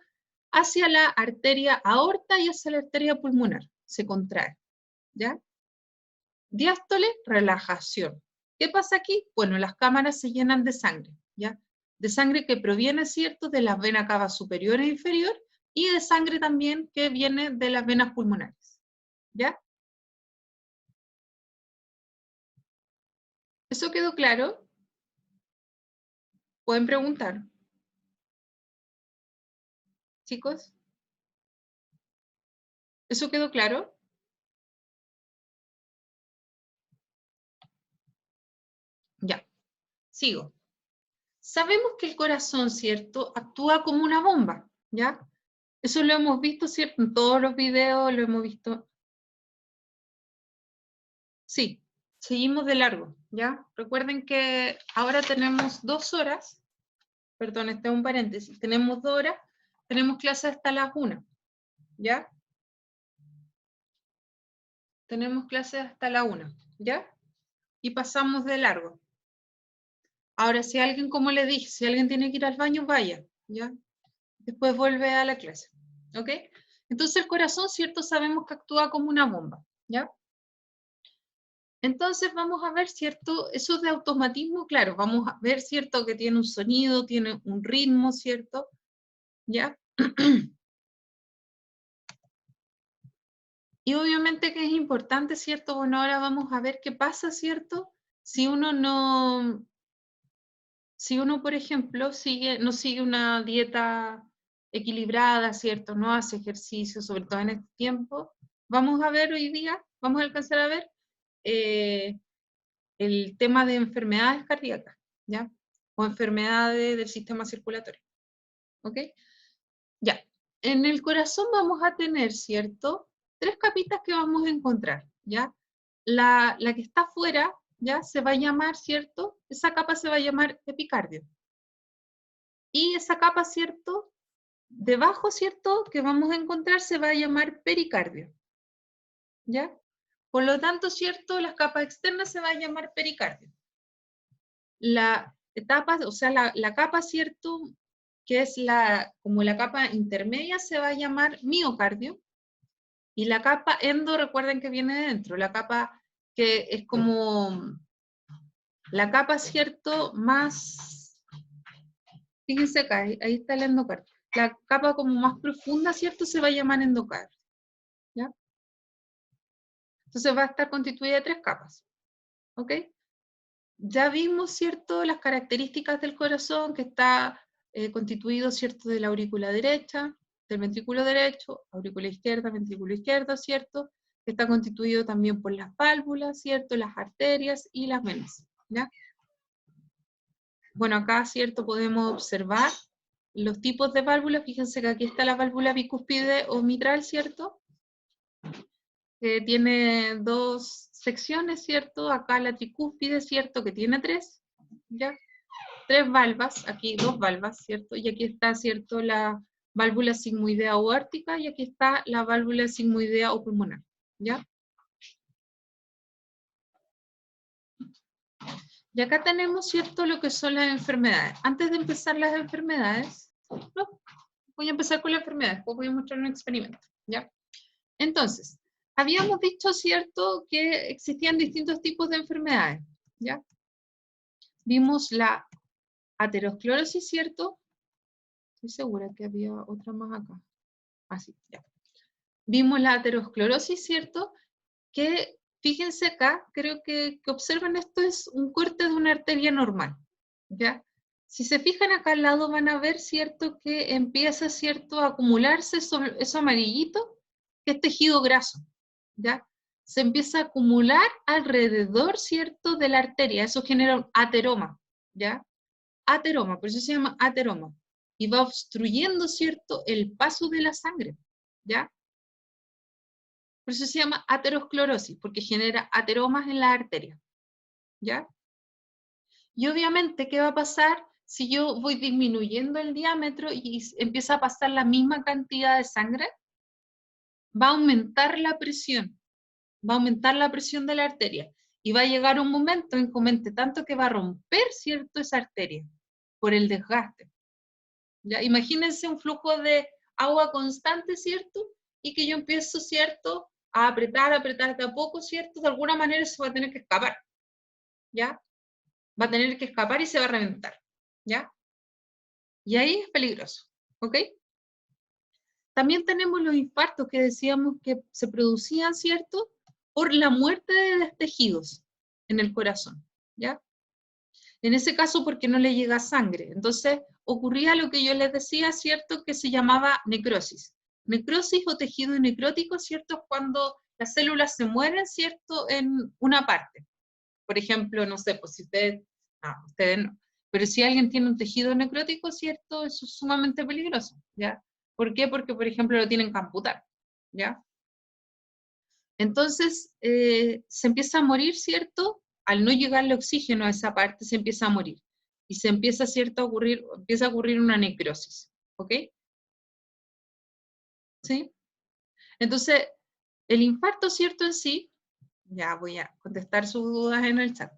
hacia la arteria aorta y hacia la arteria pulmonar, se contrae, ¿ya? Diástole, relajación. ¿Qué pasa aquí? Bueno, las cámaras se llenan de sangre, ¿ya? De sangre que proviene, ¿cierto?, de las venas cava superior e inferior, y de sangre también que viene de las venas pulmonares, ¿ya? ¿Eso quedó claro? Pueden preguntar. Chicos, ¿eso quedó claro? Ya. Sigo. Sabemos que el corazón, ¿cierto?, actúa como una bomba, ¿ya? Eso lo hemos visto, ¿cierto? En todos los videos lo hemos visto. Sí, seguimos de largo, ¿ya? Recuerden que ahora tenemos 2 horas, perdón, este es un paréntesis, tenemos 2 horas, tenemos clase hasta las 1, ¿ya? Tenemos clase hasta la 1, ¿ya? Y pasamos de largo. Ahora, si alguien, como le dije, si alguien tiene que ir al baño, vaya, ¿ya? Después vuelve a la clase, ¿ok? Entonces el corazón, ¿cierto? Sabemos que actúa como una bomba, ¿ya? Entonces vamos a ver, ¿cierto? Eso de automatismo, claro, vamos a ver, ¿cierto? Que tiene un sonido, tiene un ritmo, ¿cierto? ¿Ya? Y obviamente que es importante, ¿cierto? Bueno, ahora vamos a ver qué pasa, ¿cierto? Si uno no, por ejemplo, no sigue una dieta equilibrada, ¿cierto? No hace ejercicio, sobre todo en este tiempo. Vamos a ver hoy día, vamos a alcanzar a ver el tema de enfermedades cardíacas, ¿ya? O enfermedades del sistema circulatorio, ¿ok? Ya, en el corazón vamos a tener, ¿cierto? 3 capitas que vamos a encontrar, ¿ya? La que está afuera, ¿ya? Se va a llamar, ¿cierto? Esa capa se va a llamar epicardio. Y esa capa, ¿cierto? Debajo, ¿cierto? Que vamos a encontrar se va a llamar pericardio, ¿ya? Por lo tanto, ¿cierto? Las capas externas se va a llamar pericardio. La etapa, o sea, la capa, ¿cierto?, que es como la capa intermedia, se va a llamar miocardio, y la capa endo, recuerden que viene de dentro, la capa que es como, la capa, ¿cierto?, más, fíjense acá, ahí está el endocardio, la capa como más profunda, ¿cierto?, se va a llamar endocardio, ¿ya? Entonces va a estar constituida de 3 capas, ¿ok? Ya vimos, ¿cierto?, las características del corazón, que está constituido, ¿cierto?, de la aurícula derecha, del ventrículo derecho, aurícula izquierda, ventrículo izquierdo, ¿cierto?, que está constituido también por las válvulas, ¿cierto?, las arterias y las venas, ¿ya? Bueno, acá, ¿cierto?, podemos observar los tipos de válvulas. Fíjense que aquí está la válvula bicúspide o mitral, ¿cierto?, que tiene 2 secciones, ¿cierto? Acá la tricúspide, ¿cierto? Que tiene 3, ¿ya? 3 valvas, aquí 2 valvas, ¿cierto? Y aquí está, ¿cierto?, la válvula sigmoidea o ártica, y aquí está la válvula sigmoidea o pulmonar, ¿ya? Y acá tenemos, ¿cierto?, lo que son las enfermedades. Antes de empezar las enfermedades, no, voy a empezar con las enfermedades, después voy a mostrar un experimento, ¿ya? Entonces, habíamos dicho, ¿cierto?, que existían distintos tipos de enfermedades, ¿ya? Vimos la aterosclerosis, ¿cierto? Estoy segura que había otra más acá. Así, ya. Vimos la aterosclerosis, ¿cierto? Que, fíjense acá, creo que observen esto, es un corte de una arteria normal, ¿ya? Si se fijan acá al lado van a ver, ¿cierto?, que empieza, ¿cierto?, a acumularse eso amarillito, que es tejido graso, ¿ya? Se empieza a acumular alrededor, ¿cierto?, de la arteria. Eso genera un ateroma, ¿ya? Ateroma, por eso se llama ateroma. Y va obstruyendo, ¿cierto?, el paso de la sangre, ¿ya? Por eso se llama aterosclerosis, porque genera ateromas en la arteria, ¿ya? Y obviamente, ¿qué va a pasar si yo voy disminuyendo el diámetro y empieza a pasar la misma cantidad de sangre? Va a aumentar la presión, de la arteria, y va a llegar un momento en que aumente tanto que va a romper, ¿cierto?, esa arteria, por el desgaste. ¿Ya? Imagínense un flujo de agua constante, ¿cierto? Y que yo empiezo, ¿cierto?, a apretar de a poco, ¿cierto? De alguna manera eso va a tener que escapar, ¿ya? Va a tener que escapar y se va a reventar, ¿ya? Y ahí es peligroso, ¿ok? También tenemos los infartos que decíamos que se producían, ¿cierto?, por la muerte de tejidos en el corazón, ¿ya? En ese caso, porque no le llega sangre. Entonces, ocurría lo que yo les decía, ¿cierto?, que se llamaba necrosis. Necrosis o tejido necrótico, ¿cierto?, es cuando las células se mueren, ¿cierto?, en una parte. Por ejemplo, no sé, pues si ustedes Ustedes no. Pero si alguien tiene un tejido necrótico, ¿cierto? Eso es sumamente peligroso, ¿ya? ¿Por qué? Porque, por ejemplo, lo tienen que amputar, ¿ya? Entonces, se empieza a morir, ¿cierto? Al no llegarle oxígeno a esa parte, se empieza a morir. Y se empieza, ¿cierto? Empieza a ocurrir una necrosis, ¿ok? ¿Sí? Entonces, el infarto, ¿cierto? En sí, ya voy a contestar sus dudas en el chat.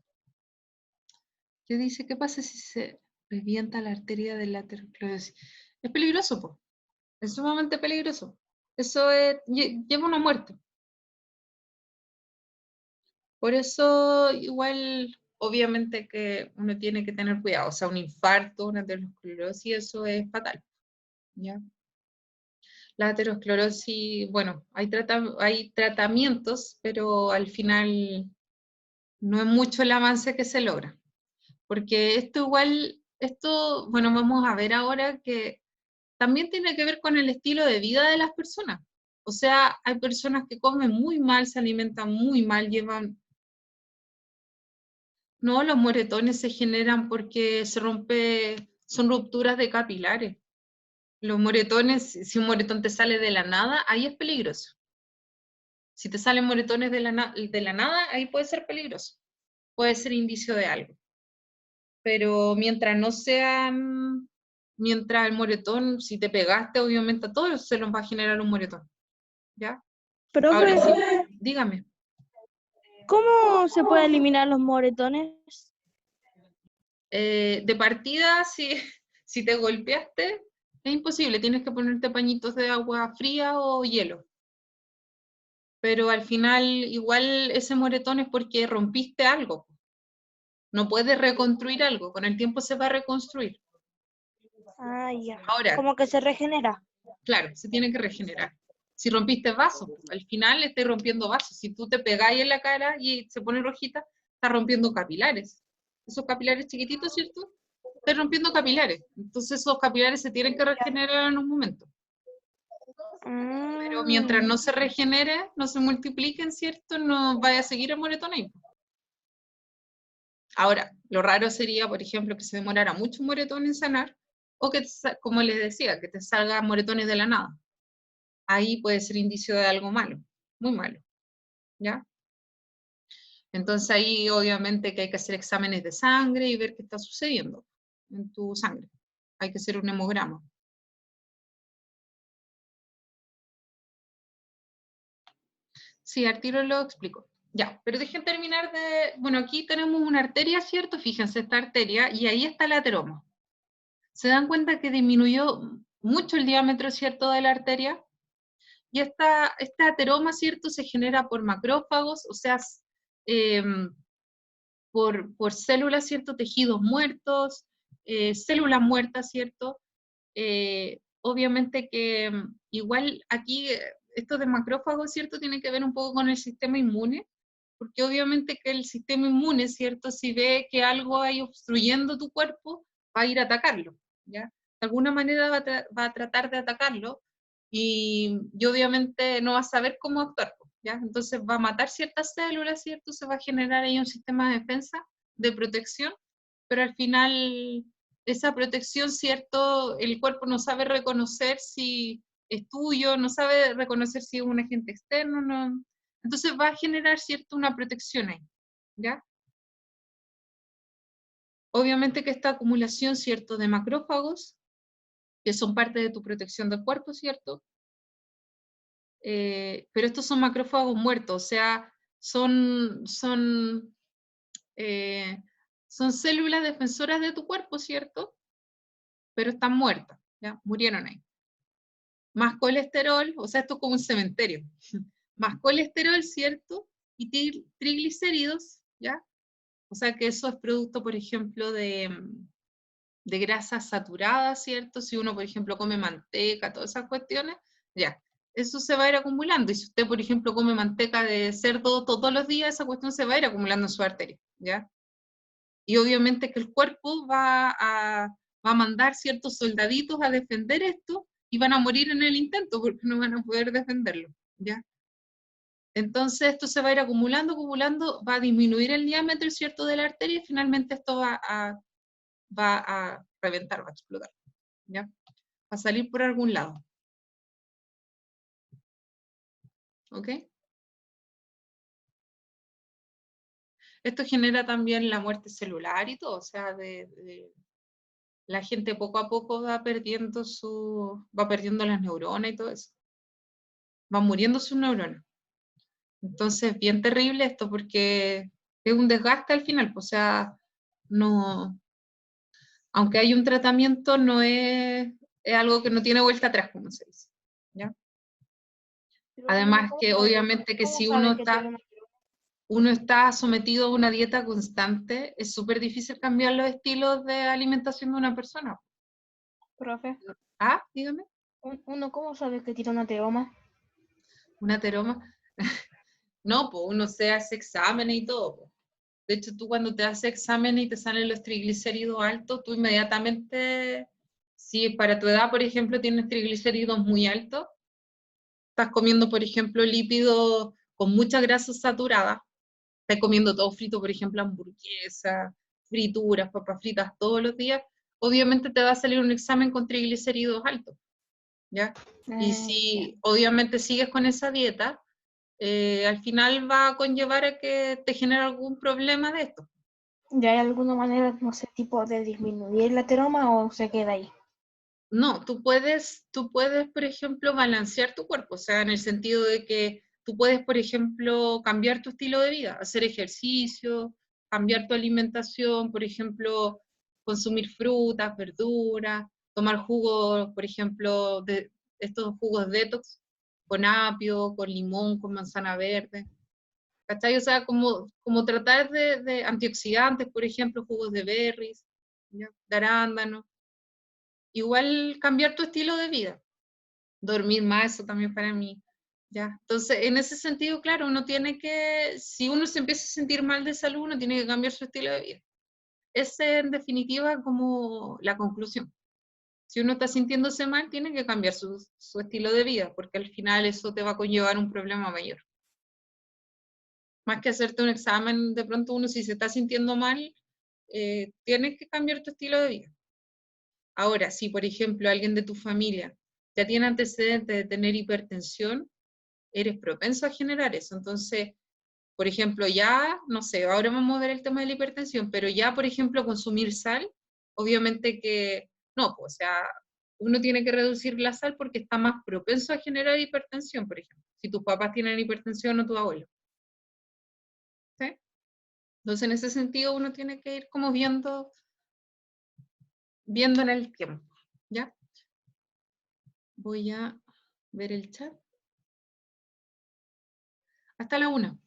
¿Qué dice? ¿Qué pasa si se revienta la arteria de la aterosclerosis? Es peligroso, po. Es sumamente peligroso. Eso lleva a una muerte. Por eso, igual, obviamente que uno tiene que tener cuidado. O sea, un infarto, una aterosclerosis, eso es fatal, ¿ya? La aterosclerosis, bueno, hay tratamientos, pero al final no es mucho el avance que se logra. Porque esto, bueno, vamos a ver ahora que también tiene que ver con el estilo de vida de las personas. O sea, hay personas que comen muy mal, se alimentan muy mal, No, los moretones se generan porque son rupturas de capilares. Los moretones, si un moretón te sale de la nada, ahí es peligroso. Si te salen moretones de la nada, ahí puede ser peligroso. Puede ser indicio de algo. Pero mientras el moretón, si te pegaste, obviamente a todos se nos va a generar un moretón, ¿ya? Ahora Profe, sí, dígame. ¿cómo se puede eliminar los moretones? De partida, si te golpeaste, es imposible, tienes que ponerte pañitos de agua fría o hielo. Pero al final, igual ese moretón es porque rompiste algo. No puedes reconstruir algo, con el tiempo se va a reconstruir. Ah, ya. Ahora, Como que se regenera. claro, se tiene que regenerar. Si rompiste vasos, al final estás rompiendo vasos. Si tú te pegáis en la cara y se pone rojita, estás rompiendo capilares. Esos capilares chiquititos, ¿cierto? Estás rompiendo capilares. Entonces esos capilares se tienen que regenerar en un momento. Pero mientras no se regenere, no se multipliquen, ¿cierto? No vaya a seguir el moretón ahí. Ahora, lo raro sería, por ejemplo, que se demorara mucho un moretón en sanar, o que, como les decía, que te salgan moretones de la nada. Ahí puede ser indicio de algo malo, muy malo, ¿ya? Entonces ahí obviamente que hay que hacer exámenes de sangre y ver qué está sucediendo en tu sangre. Hay que hacer un hemograma. Sí, al tiro lo explico. Ya, pero dejen terminar de... Bueno, aquí tenemos una arteria, ¿cierto? Fíjense esta arteria, y ahí está el ateroma. ¿Se dan cuenta que disminuyó mucho el diámetro, ¿cierto?, de la arteria? Y este ateroma, ¿cierto?, se genera por macrófagos, o sea, por células, ¿cierto?, tejidos muertos, células muertas, ¿cierto? Obviamente que igual aquí esto de macrófagos, ¿cierto?, tiene que ver un poco con el sistema inmune, porque obviamente que el sistema inmune, ¿cierto?, si ve que algo hay obstruyendo tu cuerpo, va a ir a atacarlo, ¿ya? De alguna manera va a tratar de atacarlo y obviamente no va a saber cómo actuar, ¿ya? Entonces va a matar ciertas células, ¿cierto? Se va a generar ahí un sistema de defensa, de protección, pero al final esa protección, ¿cierto? El cuerpo no sabe reconocer si es tuyo, no sabe reconocer si es un agente externo, no. Entonces va a generar, ¿cierto?, una protección ahí, ¿ya? Obviamente que esta acumulación, ¿cierto?, de macrófagos, que son parte de tu protección del cuerpo, ¿cierto? Pero estos son macrófagos muertos, o sea, son células defensoras de tu cuerpo, ¿cierto? Pero están muertas, ¿ya? Murieron ahí. Más colesterol, o sea, esto es como un cementerio. Más colesterol, ¿cierto? Y triglicéridos, ¿ya? O sea que eso es producto, por ejemplo, de grasas saturadas, ¿cierto? Si uno, por ejemplo, come manteca, todas esas cuestiones, ya, eso se va a ir acumulando. Y si usted, por ejemplo, come manteca de cerdo todos los días, esa cuestión se va a ir acumulando en su arteria, ¿ya? Y obviamente que el cuerpo va a mandar ciertos soldaditos a defender esto y van a morir en el intento porque no van a poder defenderlo, ¿ya? Entonces esto se va a ir acumulando, va a disminuir el diámetro, ¿cierto?, de la arteria y finalmente esto va a reventar, va a explotar, ¿ya? Va a salir por algún lado. ¿Ok? Esto genera también la muerte celular y todo, o sea, la gente poco a poco va perdiendo las neuronas y todo eso. Van muriendo sus neuronas. Entonces, bien terrible esto porque es un desgaste al final, o sea, no, aunque hay un tratamiento, no es algo que no tiene vuelta atrás, como se dice, ¿ya? Además que obviamente que si uno está sometido a una dieta constante, es súper difícil cambiar los estilos de alimentación de una persona. Profe, Ah, dígame. ¿uno cómo sabe que tiene un ateroma? ¿Un ateroma? No, pues uno se hace exámenes y todo. Po. De hecho, tú cuando te haces exámenes y te salen los triglicéridos altos, tú inmediatamente, si para tu edad, por ejemplo, tienes triglicéridos muy altos, estás comiendo, por ejemplo, lípidos con mucha grasa saturada, estás comiendo todo frito, por ejemplo, hamburguesas, frituras, papas fritas todos los días, obviamente te va a salir un examen con triglicéridos altos, ¿ya? Y si obviamente sigues con esa dieta, al final va a conllevar a que te genere algún problema de esto. ¿Ya hay alguna manera, no sé, tipo de disminuir el ateroma o se queda ahí? No, tú puedes, por ejemplo, balancear tu cuerpo, o sea, en el sentido de que tú puedes, por ejemplo, cambiar tu estilo de vida, hacer ejercicio, cambiar tu alimentación, por ejemplo, consumir frutas, verduras, tomar jugos, por ejemplo, de estos jugos detox, con apio, con limón, con manzana verde, ¿cachai? O sea, como tratar de antioxidantes, por ejemplo, jugos de berries, ¿ya? De arándanos. Igual cambiar tu estilo de vida, dormir más, eso también para mí, ¿ya? Entonces, en ese sentido, claro, uno tiene que, si uno se empieza a sentir mal de salud, uno tiene que cambiar su estilo de vida. Esa es, en definitiva, como la conclusión. Si uno está sintiéndose mal, tiene que cambiar su estilo de vida, porque al final eso te va a conllevar un problema mayor. Más que hacerte un examen, de pronto uno si se está sintiendo mal, tienes que cambiar tu estilo de vida. Ahora, si por ejemplo alguien de tu familia ya tiene antecedentes de tener hipertensión, eres propenso a generar eso. Entonces, por ejemplo, ya, no sé, ahora vamos a ver el tema de la hipertensión, pero ya, por ejemplo, consumir sal, obviamente que no, pues, o sea, uno tiene que reducir la sal porque está más propenso a generar hipertensión, por ejemplo, si tus papás tienen hipertensión o tu abuelo. ¿Sí? Entonces, en ese sentido, uno tiene que ir como viendo en el tiempo, ¿ya? Voy a ver el chat. Hasta la 1.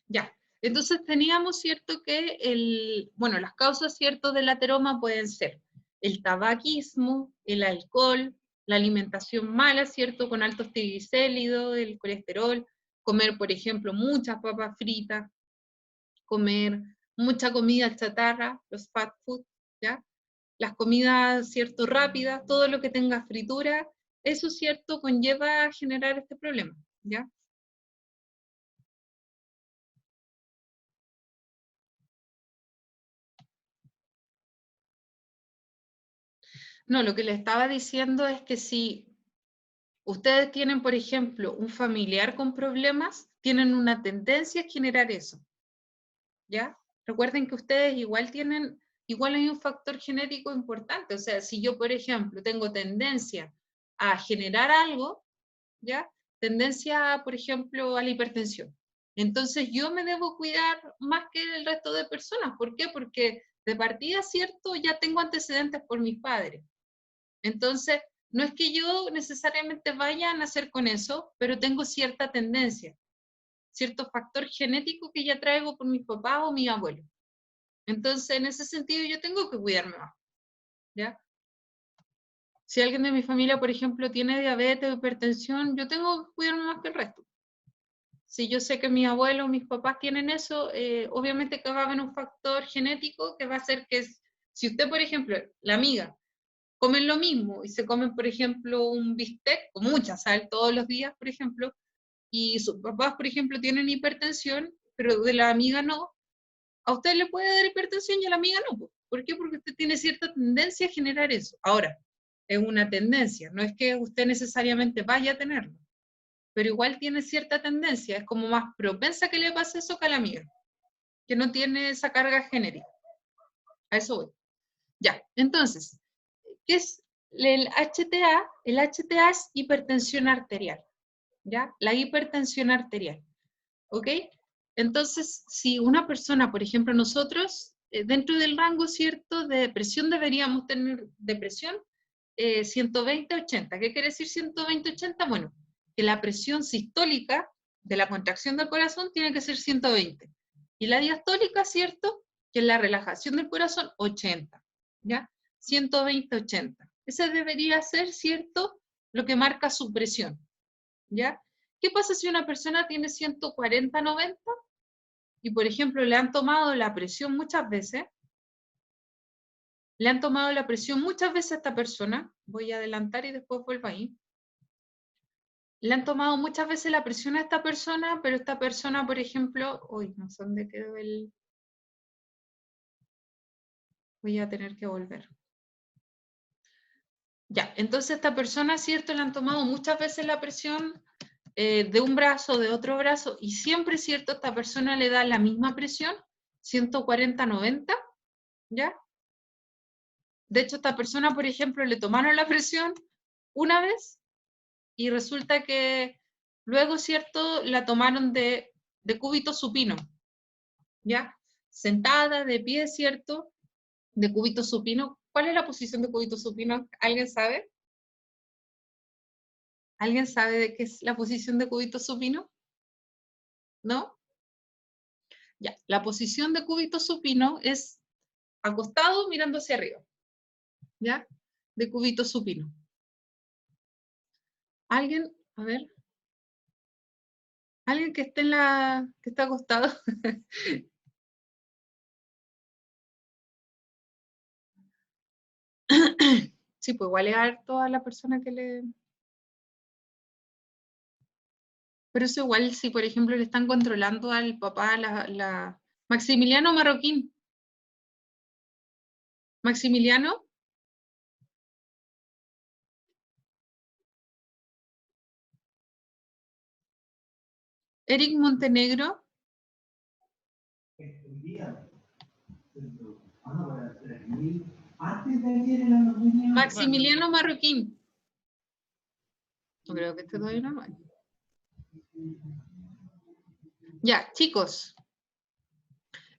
Ya. Entonces teníamos, ¿cierto? Que las causas, ¿cierto? Del ateroma pueden ser el tabaquismo, el alcohol, la alimentación mala, ¿cierto? Con altos triglicéridos, el colesterol, comer, por ejemplo, muchas papas fritas, comer mucha comida chatarra, los fast food, ¿ya? Las comidas, ¿cierto? Rápidas, todo lo que tenga fritura, eso, ¿cierto? Conlleva a generar este problema, ¿ya? No, lo que le estaba diciendo es que si ustedes tienen, por ejemplo, un familiar con problemas, tienen una tendencia a generar eso, ¿ya? Recuerden que ustedes igual hay un factor genético importante, o sea, si yo, por ejemplo, tengo tendencia a generar algo, ¿ya? Tendencia, por ejemplo, a la hipertensión. Entonces yo me debo cuidar más que el resto de personas. ¿Por qué? Porque de partida, ¿cierto? Ya tengo antecedentes por mis padres. Entonces, no es que yo necesariamente vaya a nacer con eso, pero tengo cierta tendencia, cierto factor genético que ya traigo por mis papás o mi abuelo. Entonces, en ese sentido, yo tengo que cuidarme más, ¿ya? Si alguien de mi familia, por ejemplo, tiene diabetes o hipertensión, yo tengo que cuidarme más que el resto. Si yo sé que mis abuelos o mis papás tienen eso, obviamente que va a haber un factor genético que va a hacer que, si usted, por ejemplo, la amiga, comen lo mismo y se comen, por ejemplo, un bistec con mucha sal todos los días, por ejemplo, y sus papás, por ejemplo, tienen hipertensión, pero de la amiga no, a usted le puede dar hipertensión y a la amiga no. ¿Por qué? Porque usted tiene cierta tendencia a generar eso. Ahora, es una tendencia, no es que usted necesariamente vaya a tenerlo, pero igual tiene cierta tendencia, es como más propensa que le pase eso que a la amiga, que no tiene esa carga genética. A eso voy. Ya, entonces, ¿qué es el HTA? El HTA es hipertensión arterial, ¿ya? La hipertensión arterial, ¿ok? Entonces, si una persona, por ejemplo, nosotros, dentro del rango, ¿cierto?, de presión deberíamos tener de presión 120-80. ¿Qué quiere decir 120-80? Bueno, que la presión sistólica de la contracción del corazón tiene que ser 120. Y la diastólica, ¿cierto?, que es la relajación del corazón, 80. ¿Ya? 120-80. Ese debería ser, ¿cierto?, lo que marca su presión. ¿Ya? ¿Qué pasa si una persona tiene 140-90? Y, por ejemplo, le han tomado la presión muchas veces. Le han tomado la presión muchas veces a esta persona. Voy a adelantar y después vuelvo ahí. Le han tomado muchas veces la presión a esta persona, pero esta persona, por ejemplo, uy, no sé dónde quedó el... Voy a tener que volver. Ya, entonces esta persona, ¿cierto?, le han tomado muchas veces la presión de un brazo, de otro brazo, y siempre, ¿cierto?, esta persona le da la misma presión, 140-90, ¿ya? De hecho, esta persona, por ejemplo, le tomaron la presión una vez, y resulta que luego, ¿cierto?, la tomaron de cúbito supino, ¿ya? Sentada, de pie, ¿cierto?, de cúbito supino. ¿Cuál es la posición de cúbito supino? ¿Alguien sabe? ¿Alguien sabe de qué es la posición de cúbito supino? ¿No? Ya, la posición de cúbito supino es acostado mirando hacia arriba. ¿Ya? De cúbito supino. ¿Alguien? A ver. ¿Alguien que esté que está acostado? Sí, pues igual es harto a la persona que le... Pero eso igual si, por ejemplo, le están controlando al papá Maximiliano Marroquín. Maximiliano. Eric Montenegro. Maximiliano Marroquín. No creo que esté todavía una mano. Ya, chicos.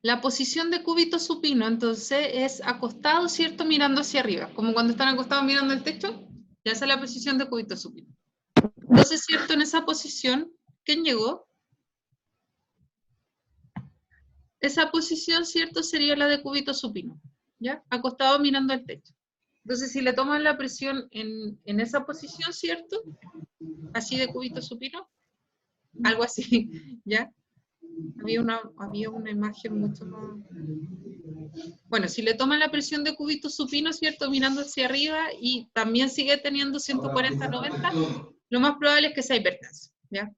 La posición de cúbito supino, entonces, es acostado, ¿cierto?, mirando hacia arriba. Como cuando están acostados mirando el techo. Ya esa es la posición de cúbito supino. Entonces, ¿cierto?, en esa posición, ¿quién llegó? Esa posición, ¿cierto?, sería la de cúbito supino. ¿Ya? Acostado mirando el techo. Entonces, si le toman la presión en esa posición, ¿cierto? Así de cúbito supino. Algo así, ¿ya? Había una imagen mucho más... Bueno, si le toman la presión de cúbito supino, ¿cierto?, mirando hacia arriba y también sigue teniendo 140-90, lo más probable es que sea hipertenso, ¿ya?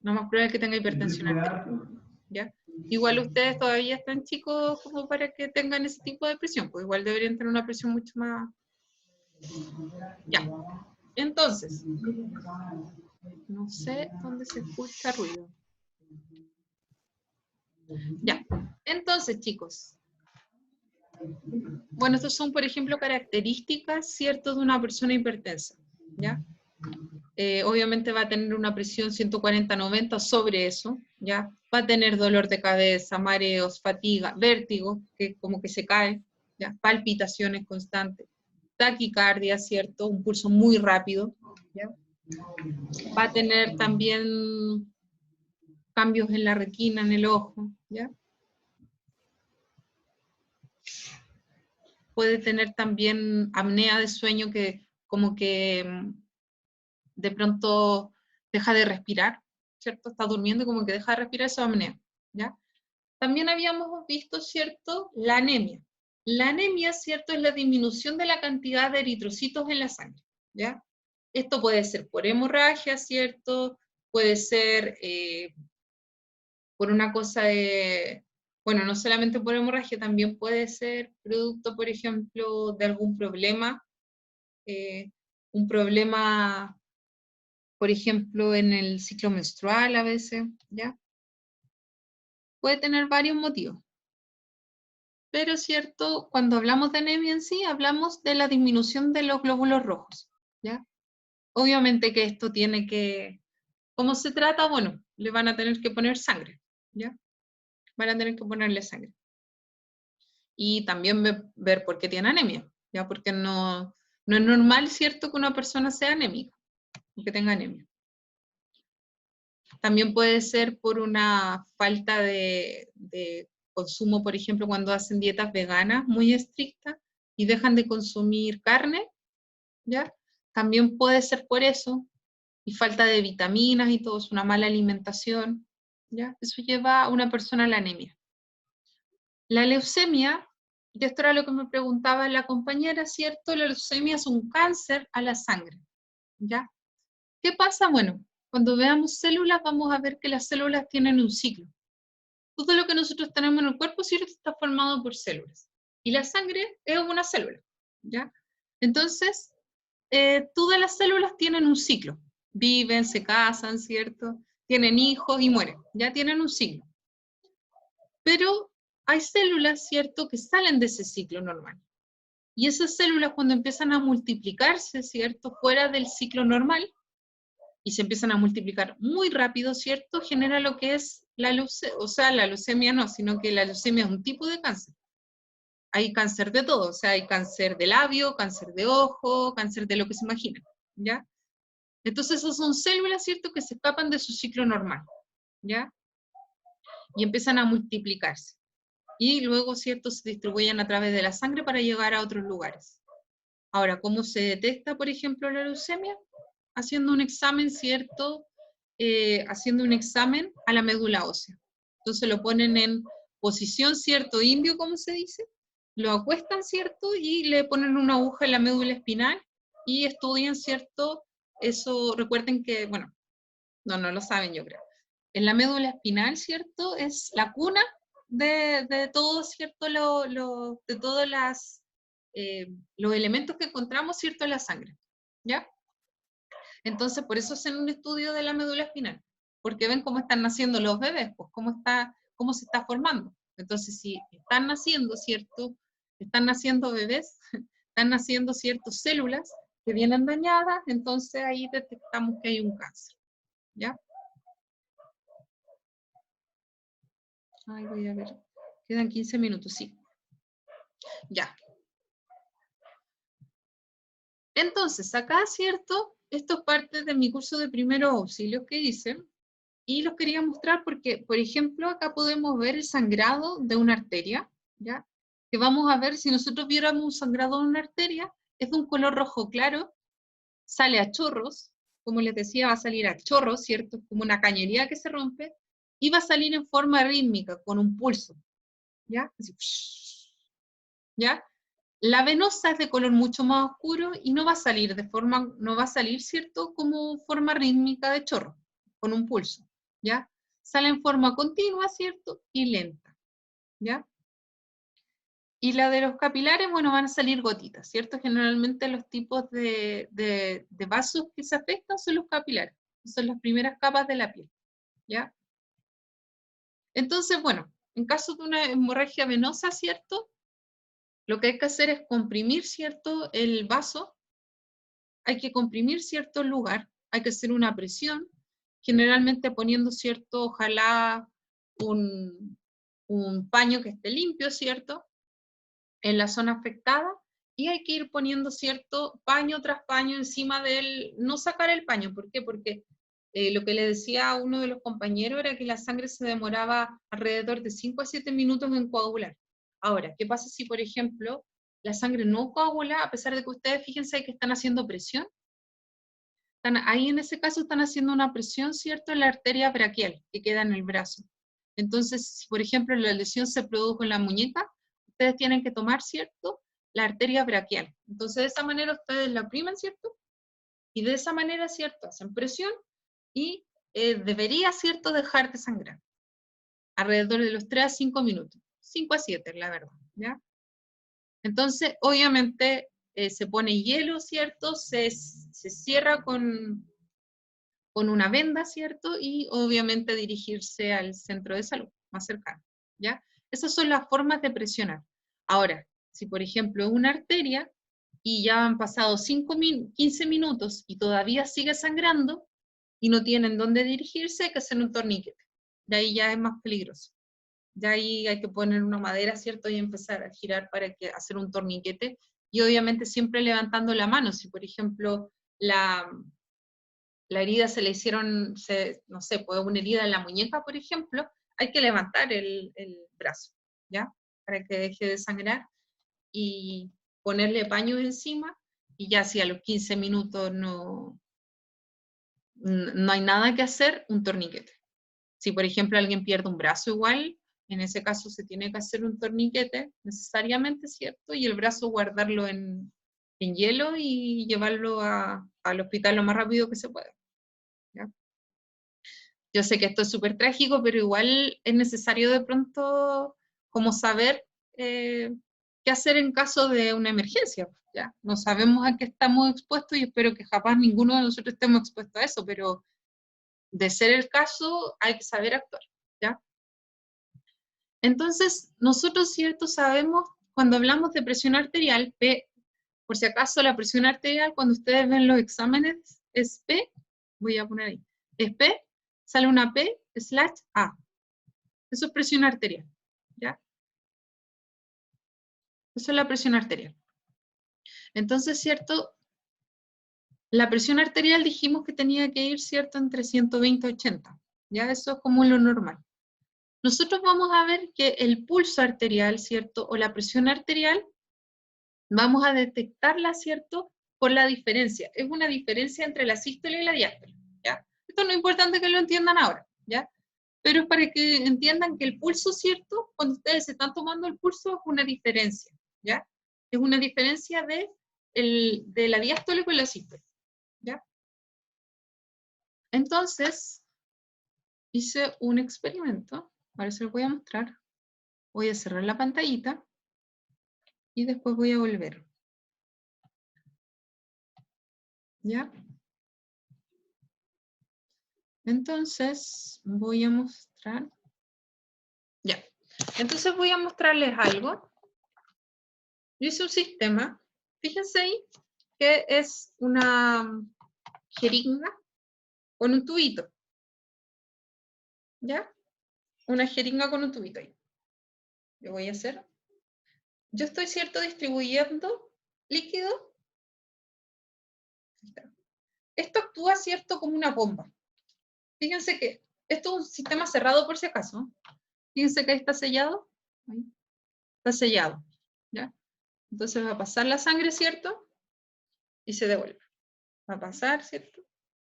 Lo más probable es que tenga hipertensión arterial, ¿ya? Igual ustedes todavía están chicos como para que tengan ese tipo de presión, pues igual deberían tener una presión mucho más... Ya. Entonces, no sé dónde se escucha ruido. Ya, entonces, chicos. Bueno, estos son, por ejemplo, características, ¿cierto?, de una persona hipertensa, ¿ya? Obviamente va a tener una presión 140-90 sobre eso, ¿ya? Va a tener dolor de cabeza, mareos, fatiga, vértigo, que como que se cae, ¿ya? Palpitaciones constantes, taquicardia, ¿cierto?, un pulso muy rápido, ¿ya? Va a tener también cambios en la retina, en el ojo, ¿ya? Puede tener también apnea de sueño que como que de pronto deja de respirar, ¿cierto? Está durmiendo y como que deja de respirar, esa apnea, ¿ya? También habíamos visto, ¿cierto?, la anemia. La anemia, ¿cierto?, es la disminución de la cantidad de eritrocitos en la sangre, ¿ya? Esto puede ser por hemorragia, ¿cierto?, puede ser por una cosa de, bueno, no solamente por hemorragia, también puede ser producto, por ejemplo, de algún problema, un problema, por ejemplo, en el ciclo menstrual a veces, ¿ya? Puede tener varios motivos. Pero es cierto, cuando hablamos de anemia en sí, hablamos de la disminución de los glóbulos rojos, ¿ya? Obviamente que esto tiene que, ¿cómo se trata? Bueno, le van a tener que poner sangre, ¿ya? Van a tener que ponerle sangre. Y también ver por qué tiene anemia, ¿ya? Porque no es normal, ¿cierto?, que una persona sea anémica, o que tenga anemia. También puede ser por una falta de consumo, por ejemplo, cuando hacen dietas veganas muy estrictas y dejan de consumir carne, ¿ya? También puede ser por eso, y falta de vitaminas y todo, es una mala alimentación, ¿ya? Eso lleva a una persona a la anemia. La leucemia, y esto era lo que me preguntaba la compañera, ¿cierto? La leucemia es un cáncer a la sangre, ¿ya? ¿Qué pasa? Bueno, cuando veamos células vamos a ver que las células tienen un ciclo. Todo lo que nosotros tenemos en el cuerpo, ¿cierto?, está formado por células. Y la sangre es una célula, ¿ya? Entonces, todas las células tienen un ciclo. Viven, se casan, ¿cierto? Tienen hijos y mueren. Ya tienen un ciclo. Pero hay células, ¿cierto?, que salen de ese ciclo normal. Y esas células, cuando empiezan a multiplicarse, ¿cierto?, fuera del ciclo normal, y se empiezan a multiplicar muy rápido, ¿cierto?, genera lo que es la leucemia, o sea, la leucemia no, sino que la leucemia es un tipo de cáncer. Hay cáncer de todo, o sea, hay cáncer de labio, cáncer de ojo, cáncer de lo que se imagina, ¿ya? Entonces, esas son células, ¿cierto?, que se escapan de su ciclo normal, ¿ya? Y empiezan a multiplicarse. Y luego, ¿cierto?, se distribuyen a través de la sangre para llegar a otros lugares. Ahora, ¿cómo se detecta, por ejemplo, la leucemia? Haciendo un examen, ¿cierto? Haciendo un examen a la médula ósea. Entonces lo ponen en posición, ¿cierto?, indio, como se dice. Lo acuestan, ¿cierto? Y le ponen una aguja en la médula espinal y estudian, ¿cierto? Eso, recuerden que, bueno, no lo saben, yo creo. En la médula espinal, ¿cierto?, es la cuna de todo, ¿cierto?, de todos los elementos que encontramos, ¿cierto?, en la sangre, ¿ya? Entonces, por eso hacen un estudio de la médula espinal, porque ven cómo están naciendo los bebés, pues cómo se está formando. Entonces, si están naciendo, ¿cierto?, están naciendo bebés, están naciendo ciertas células que vienen dañadas, entonces ahí detectamos que hay un cáncer, ¿ya? Ay, voy a ver, quedan 15 minutos, sí. Ya. Entonces, acá, ¿cierto? Esto es parte de mi curso de primeros auxilios que hice, y los quería mostrar porque, por ejemplo, acá podemos ver el sangrado de una arteria, ¿ya? Que vamos a ver, si nosotros viéramos un sangrado de una arteria, es de un color rojo claro, sale a chorros, como les decía, va a salir a chorros, ¿cierto? Como una cañería que se rompe, y va a salir en forma rítmica, con un pulso, ¿ya? Así, ¿ya? La venosa es de color mucho más oscuro y no va a salir no va a salir, ¿cierto?, como forma rítmica de chorro, con un pulso, ¿ya? Sale en forma continua, ¿cierto?, y lenta, ¿ya? Y la de los capilares, bueno, van a salir gotitas, ¿cierto? Generalmente los tipos de vasos que se afectan son los capilares, son las primeras capas de la piel, ¿ya? Entonces, bueno, en caso de una hemorragia venosa, ¿cierto?, lo que hay que hacer es comprimir, ¿cierto?, el vaso, hay que comprimir cierto lugar, hay que hacer una presión, generalmente poniendo, ¿cierto?, ojalá un paño que esté limpio, ¿cierto?, en la zona afectada, y hay que ir poniendo, ¿cierto?, paño tras paño encima del, no sacar el paño, ¿por qué? Porque lo que le decía a uno de los compañeros era que la sangre se demoraba alrededor de 5 a 7 minutos en coagular. Ahora, ¿qué pasa si, por ejemplo, la sangre no coagula, a pesar de que ustedes, fíjense que están haciendo presión? Ahí en ese caso están haciendo una presión, ¿cierto?, en la arteria braquial, que queda en el brazo. Entonces, si por ejemplo la lesión se produjo en la muñeca, ustedes tienen que tomar, ¿cierto?, la arteria braquial. Entonces, de esa manera ustedes la oprimen, ¿cierto? Y de esa manera, ¿cierto?, hacen presión y debería, ¿cierto?, dejar de sangrar. Alrededor de los 3 a 5 minutos. 5 a 7, la verdad, ¿ya? Entonces, obviamente, se pone hielo, ¿cierto? Se cierra con una venda, ¿cierto? Y obviamente dirigirse al centro de salud más cercano, ¿ya? Esas son las formas de presionar. Ahora, si por ejemplo es una arteria y ya han pasado 15 minutos y todavía sigue sangrando y no tienen dónde dirigirse, hay que hacer un torniquete. De ahí ya es más peligroso. Ya ahí hay que poner una madera, ¿cierto? Y empezar a girar para hacer un torniquete. Y obviamente siempre levantando la mano. Si por ejemplo la herida se le hicieron, no sé, pues una herida en la muñeca, por ejemplo, hay que levantar el brazo, ¿ya? Para que deje de sangrar y ponerle paño encima, y ya si a los 15 minutos no hay nada que hacer, un torniquete. Si por ejemplo alguien pierde un brazo igual, en ese caso se tiene que hacer un torniquete necesariamente, ¿cierto? Y el brazo guardarlo en hielo y llevarlo al hospital lo más rápido que se pueda. ¿Ya? Yo sé que esto es súper trágico, pero igual es necesario de pronto como saber qué hacer en caso de una emergencia. ¿Ya? No sabemos a qué estamos expuestos y espero que jamás ninguno de nosotros estemos expuestos a eso, pero de ser el caso hay que saber actuar. ¿Ya? Entonces, nosotros, ¿cierto?, sabemos cuando hablamos de presión arterial, P, por si acaso la presión arterial, cuando ustedes ven los exámenes, es P, voy a poner ahí, es P, sale una P/A. Eso es presión arterial, ¿ya? Eso es la presión arterial. Entonces, ¿cierto? La presión arterial dijimos que tenía que ir, ¿cierto?, entre 120 y 80, ¿ya? Eso es como lo normal. Nosotros vamos a ver que el pulso arterial, ¿cierto?, o la presión arterial, vamos a detectarla, ¿cierto?, por la diferencia. Es una diferencia entre la sístole y la diástole, ¿ya? Esto no es importante que lo entiendan ahora, ¿ya? Pero es para que entiendan que el pulso, ¿cierto?, cuando ustedes se están tomando el pulso, es una diferencia, ¿ya? Es una diferencia de la diástole con la sístole, ¿ya? Entonces, hice un experimento, ahora se lo voy a mostrar. Voy a cerrar la pantallita y después voy a volver. ¿Ya? Entonces, voy a mostrar. Ya. Entonces voy a mostrarles algo. Yo hice un sistema. Fíjense ahí que es una jeringa con un tubito. ¿Ya? Una jeringa con un tubito ahí. Yo voy a hacer. Yo estoy, ¿cierto?, distribuyendo líquido. Esto actúa, ¿cierto?, como una bomba. Fíjense que esto es un sistema cerrado por si acaso. Fíjense que ahí está sellado. Ahí. Está sellado. ¿Ya? Entonces va a pasar la sangre, ¿cierto? Y se devuelve. Va a pasar, ¿cierto?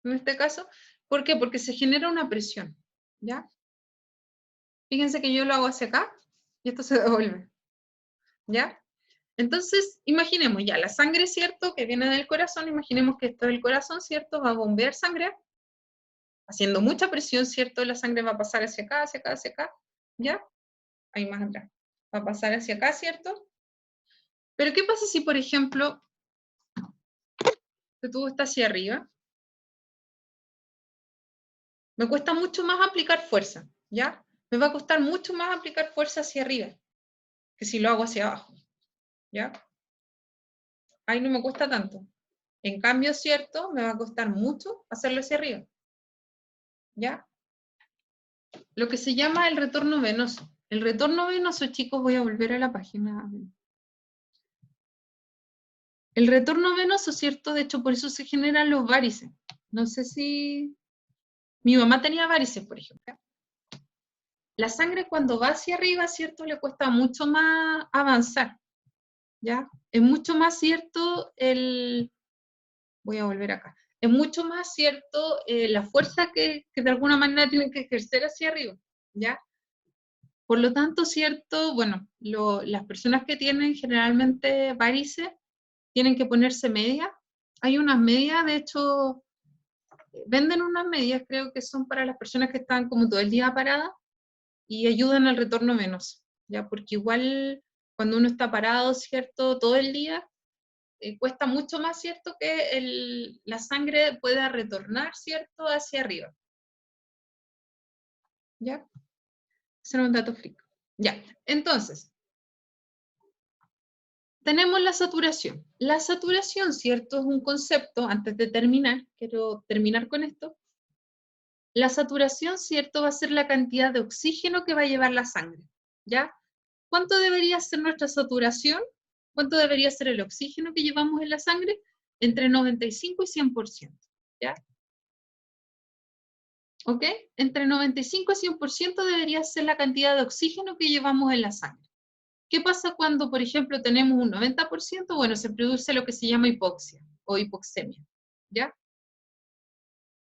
En este caso. ¿Por qué? Porque se genera una presión. ¿Ya? Fíjense que yo lo hago hacia acá y esto se devuelve. ¿Ya? Entonces, imaginemos ya la sangre, ¿cierto?, que viene del corazón. Imaginemos que esto es el corazón, ¿cierto? Va a bombear sangre. Haciendo mucha presión, ¿cierto? La sangre va a pasar hacia acá, hacia acá, hacia acá. ¿Ya? Ahí más atrás. Va a pasar hacia acá, ¿cierto? Pero ¿qué pasa si, por ejemplo, el tubo está hacia arriba? Me cuesta mucho más aplicar fuerza, ¿ya? Me va a costar mucho más aplicar fuerza hacia arriba que si lo hago hacia abajo, ¿ya? Ahí no me cuesta tanto. En cambio, ¿cierto? Me va a costar mucho hacerlo hacia arriba, ¿ya? Lo que se llama el retorno venoso. El retorno venoso, chicos, voy a volver a la página. El retorno venoso, ¿cierto? De hecho, por eso se generan los varices. No sé si... Mi mamá tenía varices, por ejemplo. La sangre cuando va hacia arriba, ¿cierto? Le cuesta mucho más avanzar, ¿ya? Es mucho más cierto Voy a volver acá. Es mucho más cierto la fuerza que de alguna manera tienen que ejercer hacia arriba, ¿ya? Por lo tanto, ¿cierto? Bueno, las personas que tienen generalmente varices tienen que ponerse medias. Hay unas medias, de hecho, venden unas medidas, creo que son para las personas que están como todo el día paradas y ayudan al retorno venoso, ¿ya? Porque igual cuando uno está parado, ¿cierto? Todo el día, cuesta mucho más, ¿cierto? Que la sangre pueda retornar, ¿cierto? Hacia arriba. ¿Ya? Ese era un dato freak. Ya, entonces, tenemos la saturación. La saturación, ¿cierto? Es un concepto, antes de terminar, quiero terminar con esto. La saturación, ¿cierto? Va a ser la cantidad de oxígeno que va a llevar la sangre, ¿ya? ¿Cuánto debería ser nuestra saturación? ¿Cuánto debería ser el oxígeno que llevamos en la sangre? Entre 95 y 100%, ¿ya? ¿Ok? Entre 95 y 100% debería ser la cantidad de oxígeno que llevamos en la sangre. ¿Qué pasa cuando, por ejemplo, tenemos un 90%? Bueno, se produce lo que se llama hipoxia o hipoxemia, ¿ya?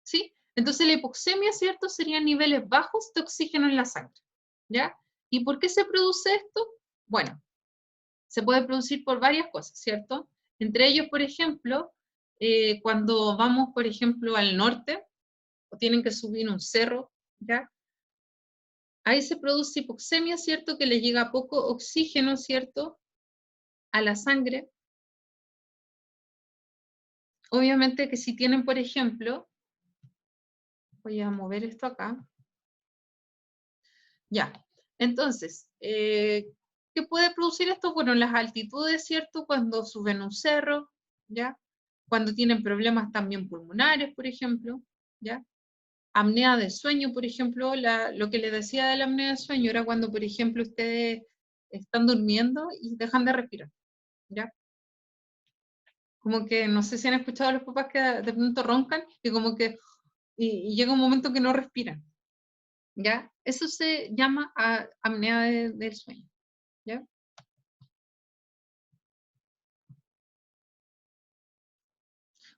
¿Sí? Entonces la hipoxemia, ¿cierto? Serían niveles bajos de oxígeno en la sangre, ¿ya? ¿Y por qué se produce esto? Bueno, se puede producir por varias cosas, ¿cierto? Entre ellos, por ejemplo, cuando vamos, por ejemplo, al norte, o tienen que subir un cerro, ¿ya? Ahí se produce hipoxemia, ¿cierto? Que le llega poco oxígeno, ¿cierto? A la sangre. Obviamente que si tienen, por ejemplo, voy a mover esto acá. Ya, entonces, ¿qué puede producir esto? Bueno, las altitudes, ¿cierto? Cuando suben un cerro, ¿ya? Cuando tienen problemas también pulmonares, por ejemplo, ¿ya? Apnea de sueño, por ejemplo, lo que les decía de la apnea de sueño era cuando, por ejemplo, ustedes están durmiendo y dejan de respirar, ¿ya? Como que, no sé si han escuchado a los papás que de pronto roncan y como que, y llega un momento que no respiran, ¿ya? Eso se llama apnea del sueño, ¿ya?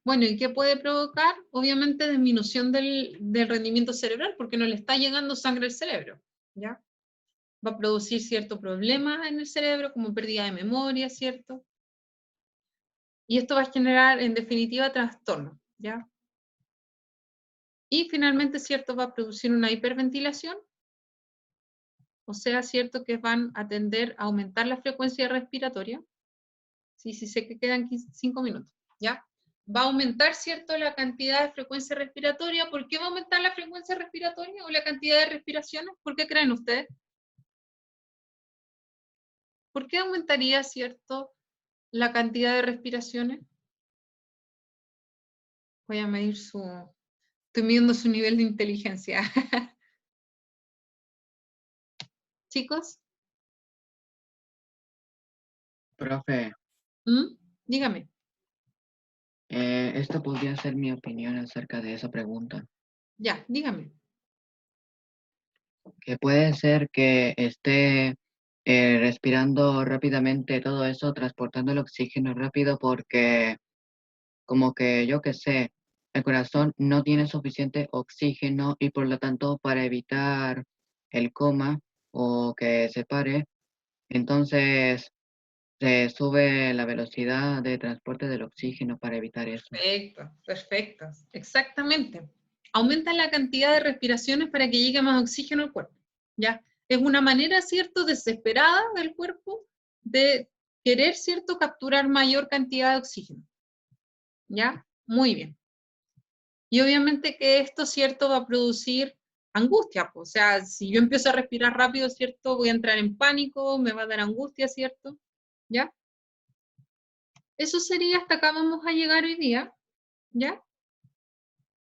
Bueno, ¿y qué puede provocar? Obviamente disminución del rendimiento cerebral, porque no le está llegando sangre al cerebro, ¿ya? Va a producir cierto problema en el cerebro, como pérdida de memoria, ¿cierto? Y esto va a generar, en definitiva, trastorno, ¿ya? Y finalmente, ¿cierto? Va a producir una hiperventilación, o sea, ¿cierto? Que van a tender a aumentar la frecuencia respiratoria. Sí, sí sé que quedan 5 minutos, ¿ya? Va a aumentar, ¿cierto?, la cantidad de frecuencia respiratoria. ¿Por qué va a aumentar la frecuencia respiratoria o la cantidad de respiraciones? ¿Por qué creen ustedes? ¿Por qué aumentaría, ¿cierto?, la cantidad de respiraciones? Voy a medir estoy midiendo su nivel de inteligencia. ¿Chicos? Profe, Dígame. esta podría ser mi opinión acerca de esa pregunta. Ya, dígame. Que puede ser que esté respirando rápidamente todo eso, transportando el oxígeno rápido porque como que yo que sé, el corazón no tiene suficiente oxígeno y por lo tanto para evitar el coma o que se pare, entonces se sube la velocidad de transporte del oxígeno para evitar eso. Perfecto, perfecto. Exactamente. Aumenta la cantidad de respiraciones para que llegue más oxígeno al cuerpo, ¿ya? Es una manera, ¿cierto?, desesperada del cuerpo de querer, ¿cierto?, capturar mayor cantidad de oxígeno, ¿ya? Muy bien. Y obviamente que esto, ¿cierto?, va a producir angustia, pues. O sea, si yo empiezo a respirar rápido, ¿cierto?, voy a entrar en pánico, me va a dar angustia, ¿cierto? ¿Ya? Eso sería, hasta acá vamos a llegar hoy día, ¿ya?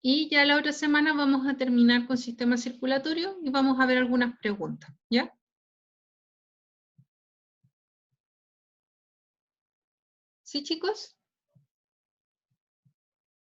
Y ya la otra semana vamos a terminar con sistema circulatorio y vamos a ver algunas preguntas, ¿ya? ¿Sí, chicos?